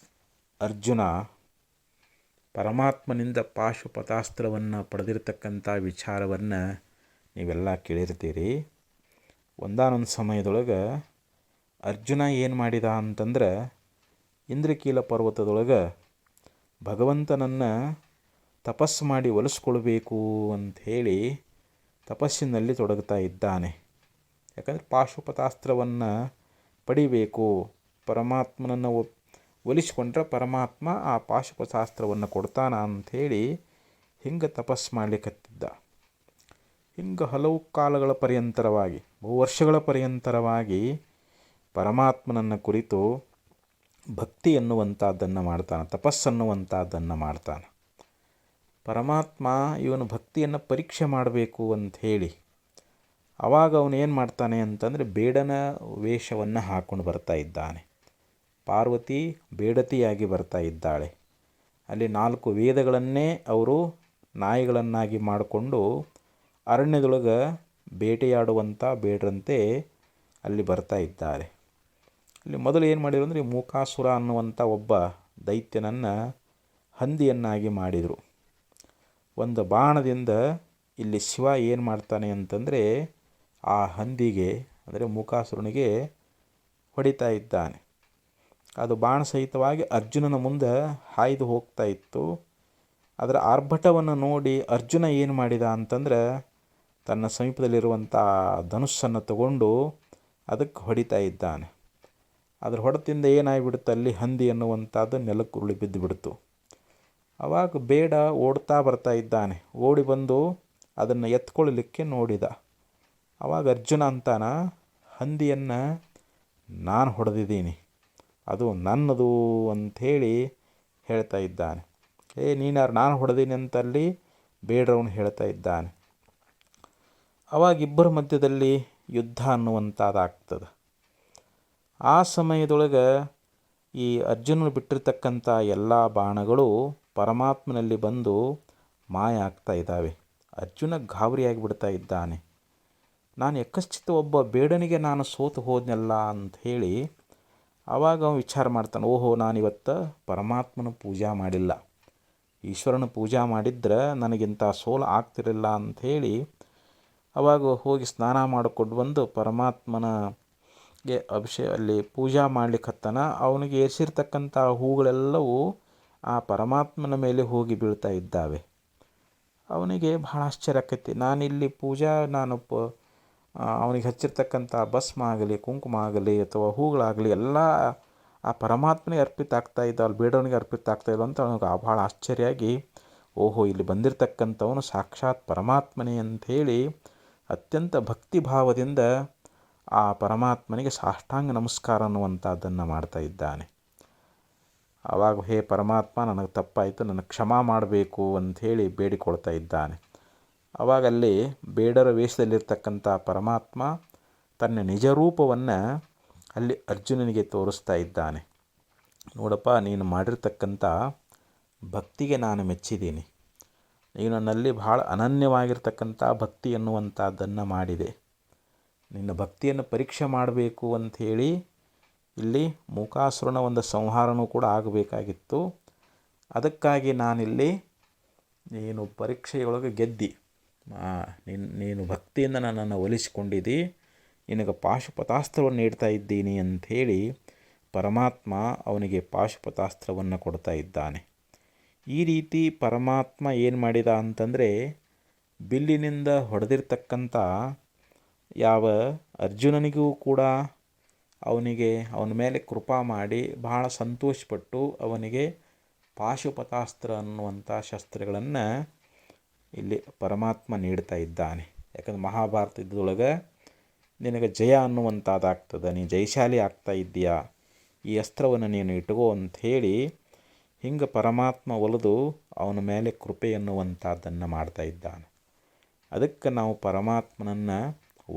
ಅರ್ಜುನ ಪರಮಾತ್ಮನಿಂದ ಪಾಶುಪತಾಸ್ತ್ರವನ್ನು ಪಡೆದಿರ್ತಕ್ಕಂಥ ವಿಚಾರವನ್ನು ನೀವೆಲ್ಲ ಕೇಳಿರ್ತೀರಿ. ಒಂದಾನೊಂದು ಸಮಯದೊಳಗೆ ಅರ್ಜುನ ಏನು ಮಾಡಿದ ಅಂತಂದ್ರೆ ಇಂದ್ರಕೀಲ ಪರ್ವತದೊಳಗೆ ಭಗವಂತನನ್ನು ತಪಸ್ಸು ಮಾಡಿ ಒಲಿಸ್ಕೊಳ್ಬೇಕು ಅಂಥೇಳಿ ತಪಸ್ಸಿನಲ್ಲಿ ತೊಡಗ್ತಾ ಇದ್ದಾನೆ. ಯಾಕಂದರೆ ಪಾಶುಪತಾಸ್ತ್ರವನ್ನು ಪಡಿಬೇಕು, ಪರಮಾತ್ಮನನ್ನು ಒಲಿಸ್ಕೊಂಡ್ರೆ ಪರಮಾತ್ಮ ಆ ಪಾಶುಪತಾಸ್ತ್ರವನ್ನು ಕೊಡ್ತಾನ ಅಂಥೇಳಿ ಹಿಂಗೆ ತಪಸ್ಸು ಮಾಡಲಿಕ್ಕತ್ತಿದ್ದ. ಹಿಂಗೆ ಹಲವು ಕಾಲಗಳ ಪರ್ಯಂತರವಾಗಿ, ಬಹು ವರ್ಷಗಳ ಪರ್ಯಂತರವಾಗಿ ಪರಮಾತ್ಮನನ್ನು ಕುರಿತು ಭಕ್ತಿ ಎನ್ನುವಂಥದ್ದನ್ನು ಮಾಡ್ತಾನೆ, ತಪಸ್ಸನ್ನುವಂಥದ್ದನ್ನು ಮಾಡ್ತಾನೆ. ಪರಮಾತ್ಮ ಇವನು ಭಕ್ತಿಯನ್ನು ಪರೀಕ್ಷೆ ಮಾಡಬೇಕು ಅಂಥೇಳಿ ಆವಾಗ ಅವನು ಏನು ಮಾಡ್ತಾನೆ ಅಂತಂದರೆ ಬೇಡನ ವೇಷವನ್ನು ಹಾಕ್ಕೊಂಡು ಬರ್ತಾ ಇದ್ದಾನೆ. ಪಾರ್ವತಿ ಬೇಡತಿಯಾಗಿ ಬರ್ತಾ ಇದ್ದಾಳೆ. ಅಲ್ಲಿ 4 ವೇದಗಳನ್ನೇ ಅವರು ನಾಯಿಗಳನ್ನಾಗಿ ಮಾಡಿಕೊಂಡು ಅರಣ್ಯದೊಳಗೆ ಬೇಟೆಯಾಡುವಂಥ ಬೇಡರಂತೆ ಅಲ್ಲಿ ಬರ್ತಾ ಇದ್ದಾರೆ. ಅಲ್ಲಿ ಮೊದಲು ಏನು ಮಾಡಿದರು ಅಂದರೆ ಮೂಕಾಸುರ ಅನ್ನುವಂಥ ಒಬ್ಬ ದೈತ್ಯನನ್ನು ಹಂದಿಯನ್ನಾಗಿ ಮಾಡಿದರು. ಒಂದು ಬಾಣದಿಂದ ಇಲ್ಲಿ ಶಿವ ಏನು ಮಾಡ್ತಾನೆ ಅಂತಂದರೆ ಆ ಹಂದಿಗೆ ಅಂದರೆ ಮೂಕಾಸುರನಿಗೆ ಹೊಡಿತಾ ಇದ್ದಾನೆ. ಅದು ಬಾಣ ಸಹಿತವಾಗಿ ಅರ್ಜುನನ ಮುಂದೆ ಹಾಯ್ದು ಹೋಗ್ತಾ ಇತ್ತು. ಅದರ ಆರ್ಭಟವನ್ನು ನೋಡಿ ಅರ್ಜುನ ಏನು ಮಾಡಿದ ಅಂತಂದ್ರೆ ತನ್ನ ಸಮೀಪದಲ್ಲಿರುವಂಥ ಧನುಸ್ಸನ್ನು ತಗೊಂಡು ಅದಕ್ಕೆ ಹೊಡಿತಾ ಇದ್ದಾನೆ. ಅದರ ಹೊಡೆತದಿಂದ ಏನಾಗಿಬಿಡುತ್ತೆ, ಅಲ್ಲಿ ಹಂದಿ ಅನ್ನುವಂಥದ್ದು ನೆಲಕ್ಕೆ ಉರುಳಿ ಬಿದ್ದು ಬಿಡ್ತು. ಆವಾಗ ಬೇಡ ಓಡ್ತಾ ಬರ್ತಾ ಇದ್ದಾನೆ. ಓಡಿ ಬಂದು ಅದನ್ನು ಎತ್ಕೊಳ್ಳಲಿಕ್ಕೆ ನೋಡಿದ. ಆವಾಗ ಅರ್ಜುನ ಅಂತಾನ, ಹಂದಿಯನ್ನು ನಾನು ಹೊಡೆದಿದ್ದೀನಿ, ಅದು ನನ್ನದು ಅಂಥೇಳಿ ಹೇಳ್ತಾ ಇದ್ದಾನೆ. ನೀನಾರು ನಾನು ಹೊಡೆದೀನಿ ಅಂತಲ್ಲಿ ಬೇಡರವನು ಹೇಳ್ತಾ ಇದ್ದಾನೆ. ಆವಾಗ ಇಬ್ಬರ ಮಧ್ಯದಲ್ಲಿ ಯುದ್ಧ ಅನ್ನುವಂಥದ್ದಾಗ್ತದೆ. ಆ ಸಮಯದೊಳಗೆ ಈ ಅರ್ಜುನನು ಬಿಟ್ಟಿರ್ತಕ್ಕಂಥ ಎಲ್ಲ ಬಾಣಗಳು ಪರಮಾತ್ಮನಲ್ಲಿ ಬಂದು ಮಾಯ ಆಗ್ತಾ ಇದ್ದಾವೆ. ಅರ್ಜುನ ಗಾಬರಿಯಾಗಿ ಬಿಡ್ತಾ ಇದ್ದಾನೆ. ನಾನು ಯಕಶ್ಚಿತ ಒಬ್ಬ ಬೇಡನಿಗೆ ನಾನು ಸೋತು ಹೋದ್ನಲ್ಲ ಅಂಥೇಳಿ ಆವಾಗ ಅವನು ವಿಚಾರ ಮಾಡ್ತಾನೆ, ಓಹೋ ನಾನಿವತ್ತು ಪರಮಾತ್ಮನ ಪೂಜಾ ಮಾಡಿಲ್ಲ, ಈಶ್ವರನ ಪೂಜಾ ಮಾಡಿದ್ರೆ ನನಗಿಂತ ಸೋಲು ಆಗ್ತಿರಲಿಲ್ಲ ಅಂಥೇಳಿ ಆವಾಗ ಹೋಗಿ ಸ್ನಾನ ಮಾಡಿಕೊಂಡು ಬಂದು ಪರಮಾತ್ಮನಿಗೆ ಅಲ್ಲಿ ಪೂಜಾ ಮಾಡ್ಲಿಕ್ಕತ್ತಾನ. ಅವನಿಗೆ ಏರಿಸಿರ್ತಕ್ಕಂಥ ಹೂಗಳೆಲ್ಲವೂ ಆ ಪರಮಾತ್ಮನ ಮೇಲೆ ಹೋಗಿ ಬೀಳ್ತಾ ಇದ್ದಾವೆ. ಅವನಿಗೆ ಭಾಳ ಆಶ್ಚರ್ಯ ಆಕೈತಿ. ನಾನಿಲ್ಲಿ ನಾನು ಅವನಿಗೆ ಹಚ್ಚಿರ್ತಕ್ಕಂಥ ಭಸ್ಮ ಆಗಲಿ, ಕುಂಕುಮ ಆಗಲಿ ಅಥವಾ ಹೂಗಳಾಗಲಿ ಎಲ್ಲ ಆ ಪರಮಾತ್ಮನಿಗೆ ಅರ್ಪಿತ ಆಗ್ತಾ ಇದ್ದಾವೆ, ಬೇಡವನಿಗೆ ಅರ್ಪಿತ ಆಗ್ತಾ ಇದ್ದಾವೆ ಅಂತ ಅವನಿಗೆ ಭಾಳ ಆಶ್ಚರ್ಯವಾಗಿ, ಓಹೋ ಇಲ್ಲಿ ಬಂದಿರತಕ್ಕಂಥವನು ಸಾಕ್ಷಾತ್ ಪರಮಾತ್ಮನೇ ಅಂಥೇಳಿ ಅತ್ಯಂತ ಭಕ್ತಿ ಭಾವದಿಂದ ಆ ಪರಮಾತ್ಮನಿಗೆ ಸಾಷ್ಟಾಂಗ ನಮಸ್ಕಾರ ಅನ್ನುವಂಥದ್ದನ್ನು ಮಾಡ್ತಾ ಇದ್ದಾನೆ. ಆವಾಗ ಹೇ ಪರಮಾತ್ಮ, ನನಗೆ ತಪ್ಪಾಯಿತು, ನನಗೆ ಕ್ಷಮಾ ಮಾಡಬೇಕು ಅಂಥೇಳಿ ಬೇಡಿಕೊಳ್ತಾ ಇದ್ದಾನೆ. ಆವಾಗ ಅಲ್ಲಿ ಬೇಡರ ವೇಷದಲ್ಲಿರ್ತಕ್ಕಂಥ ಪರಮಾತ್ಮ ತನ್ನ ನಿಜ ರೂಪವನ್ನು ಅಲ್ಲಿ ಅರ್ಜುನನಿಗೆ ತೋರಿಸ್ತಾ ಇದ್ದಾನೆ. ನೋಡಪ್ಪ, ನೀನು ಮಾಡಿರ್ತಕ್ಕಂಥ ಭಕ್ತಿಗೆ ನಾನು ಮೆಚ್ಚಿದ್ದೀನಿ. ನೀನು ನನ್ನಲ್ಲಿ ಭಾಳ ಅನನ್ಯವಾಗಿರ್ತಕ್ಕಂಥ ಭಕ್ತಿ ಎನ್ನುವಂಥದ್ದನ್ನು ಮಾಡಿದೆ. ನಿನ್ನ ಭಕ್ತಿಯನ್ನು ಪರೀಕ್ಷೆ ಮಾಡಬೇಕು ಅಂಥೇಳಿ ಇಲ್ಲಿ ಮೂಕಾಸುರನ ಒಂದು ಸಂಹಾರನೂ ಕೂಡ ಆಗಬೇಕಾಗಿತ್ತು. ಅದಕ್ಕಾಗಿ ನಾನಿಲ್ಲಿ ನೀನು ಪರೀಕ್ಷೆಯೊಳಗೆ ಗೆದ್ದಿ, ನೀನು ಭಕ್ತಿಯಿಂದ ನನ್ನನ್ನು ಒಲಿಸಿಕೊಂಡಿದ್ದಿ, ನಿನಗೆ ಪಾಶುಪತಾಸ್ತ್ರವನ್ನು ನೀಡ್ತಾ ಇದ್ದೀನಿ ಅಂಥೇಳಿ ಪರಮಾತ್ಮ ಅವನಿಗೆ ಪಾಶುಪತಾಸ್ತ್ರವನ್ನು ಕೊಡ್ತಾ ಇದ್ದಾನೆ. ಈ ರೀತಿ ಪರಮಾತ್ಮ ಏನು ಮಾಡಿದ ಅಂತಂದರೆ ಬಿಲ್ಲಿನಿಂದ ಹೊಡೆದಿರ್ತಕ್ಕಂಥ ಯಾವ ಅರ್ಜುನನಿಗೂ ಕೂಡ ಅವನ ಮೇಲೆ ಕೃಪಾ ಮಾಡಿ ಭಾಳ ಸಂತೋಷಪಟ್ಟು ಅವನಿಗೆ ಪಾಶುಪತಾಸ್ತ್ರ ಅನ್ನುವಂಥ ಶಸ್ತ್ರಗಳನ್ನು ಇಲ್ಲಿ ಪರಮಾತ್ಮ ನೀಡ್ತಾ ಇದ್ದಾನೆ. ಯಾಕಂದ್ರೆ ಮಹಾಭಾರತ ಯುದ್ಧದೊಳಗೆ ನಿನಗೆ ಜಯ ಅನ್ನುವಂಥದ್ದಾಗ್ತದೆ, ನೀನು ಜಯಶಾಲಿ ಆಗ್ತಾ ಇದ್ದೀಯಾ, ಈ ಅಸ್ತ್ರವನ್ನು ನೀನು ಇಟ್ಕೋ ಅಂಥೇಳಿ ಹಿಂಗೆ ಪರಮಾತ್ಮ ಒಲಿದು ಅವನ ಮೇಲೆ ಕೃಪೆ ಎನ್ನುವಂಥದ್ದನ್ನು ಮಾಡ್ತಾ ಇದ್ದಾನೆ. ಅದಕ್ಕೆ ನಾವು ಪರಮಾತ್ಮನನ್ನು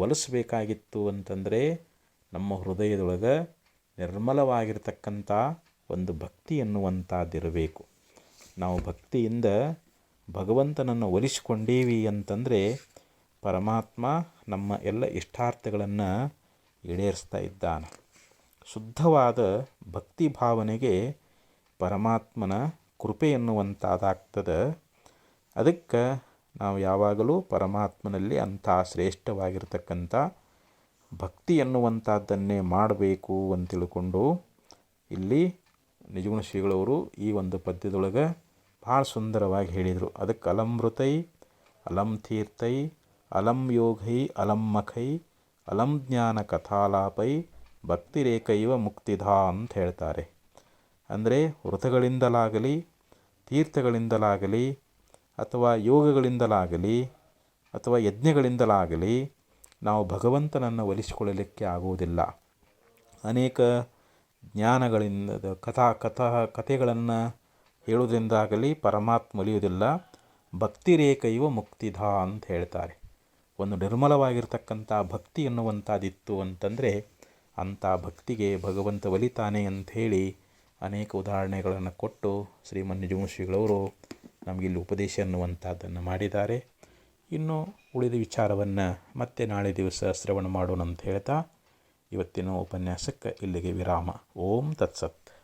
ಒಲಿಸಬೇಕಾಗಿತ್ತು ಅಂತಂದರೆ ನಮ್ಮ ಹೃದಯದೊಳಗೆ ನಿರ್ಮಲವಾಗಿರ್ತಕ್ಕಂಥ ಒಂದು ಭಕ್ತಿ ಎನ್ನುವಂಥದ್ದಿರಬೇಕು. ನಾವು ಭಕ್ತಿಯಿಂದ ಭಗವಂತನನ್ನು ಒಲಿಸಿಕೊಂಡೀವಿ ಅಂತಂದರೆ ಪರಮಾತ್ಮ ನಮ್ಮ ಎಲ್ಲ ಇಷ್ಟಾರ್ಥಗಳನ್ನು ಈಡೇರಿಸ್ತಾ ಇದ್ದಾನೆ. ಶುದ್ಧವಾದ ಭಕ್ತಿ ಭಾವನೆಗೆ ಪರಮಾತ್ಮನ ಕೃಪೆ ಎನ್ನುವಂಥದ್ದಾಗ್ತದೆ. ಅದಕ್ಕೆ ನಾವು ಯಾವಾಗಲೂ ಪರಮಾತ್ಮನಲ್ಲಿ ಅಂಥ ಶ್ರೇಷ್ಠವಾಗಿರ್ತಕ್ಕಂಥ ಭಕ್ತಿ ಎನ್ನುವಂಥದ್ದನ್ನೇ ಮಾಡಬೇಕು ಅಂತ ತಿಳ್ಕೊಂಡು ಇಲ್ಲಿ ನಿಜಗುಣ ಶ್ರೀಗಳವರು ಈ ಒಂದು ಪದ್ಯದೊಳಗೆ ಭಾಳ ಸುಂದರವಾಗಿ ಹೇಳಿದರು. ಅದಕ್ಕೆ ಅಲಂಮೃತೈ ಅಲಂ ತೀರ್ಥೈ ಅಲಂ ಯೋಗೈ ಅಲಂ ಮಖೈ ಅಲಂ ಜ್ಞಾನ ಕಥಾಲಾಪೈ ಭಕ್ತಿರೇಕೈವ ಮುಕ್ತಿಧ ಅಂತ ಹೇಳ್ತಾರೆ. ಅಂದರೆ ವೃತಗಳಿಂದಲಾಗಲಿ ತೀರ್ಥಗಳಿಂದಲಾಗಲಿ ಅಥವಾ ಯೋಗಗಳಿಂದಲಾಗಲಿ ಅಥವಾ ಯಜ್ಞಗಳಿಂದಲಾಗಲಿ ನಾವು ಭಗವಂತನನ್ನು ಒಲಿಸಿಕೊಳ್ಳಲಿಕ್ಕೆ ಆಗುವುದಿಲ್ಲ. ಅನೇಕ ಜ್ಞಾನಗಳಿಂದ ಕಥೆಗಳನ್ನು ಹೇಳೋದ್ರಿಂದಾಗಲಿ ಪರಮಾತ್ಮ ಒಲಿಯುವುದಿಲ್ಲ. ಭಕ್ತಿರೇಕೈವ ಮುಕ್ತಿಧ ಅಂತ ಹೇಳ್ತಾರೆ. ಒಂದು ನಿರ್ಮಲವಾಗಿರ್ತಕ್ಕಂಥ ಭಕ್ತಿ ಎನ್ನುವಂಥದ್ದಿತ್ತು ಅಂತಂದರೆ ಅಂಥ ಭಕ್ತಿಗೆ ಭಗವಂತ ಒಲಿತಾನೆ ಅಂಥೇಳಿ ಅನೇಕ ಉದಾಹರಣೆಗಳನ್ನು ಕೊಟ್ಟು ಶ್ರೀಮನ್ ನಿಜಗುಣ ಶ್ರೀಗಳವರು ನಮಗಿಲ್ಲಿ ಉಪದೇಶ ಅನ್ನುವಂಥದ್ದನ್ನು ಮಾಡಿದ್ದಾರೆ. ಇನ್ನು ಉಳಿದ ವಿಚಾರವನ್ನು ಮತ್ತೆ ನಾಳೆ ದಿವಸ ಶ್ರವಣ ಮಾಡೋಣ ಅಂತ ಹೇಳ್ತಾ ಇವತ್ತಿನ ಉಪನ್ಯಾಸಕ್ಕೆ ಇಲ್ಲಿಗೆ ವಿರಾಮ. ಓಂ ತತ್ಸತ್.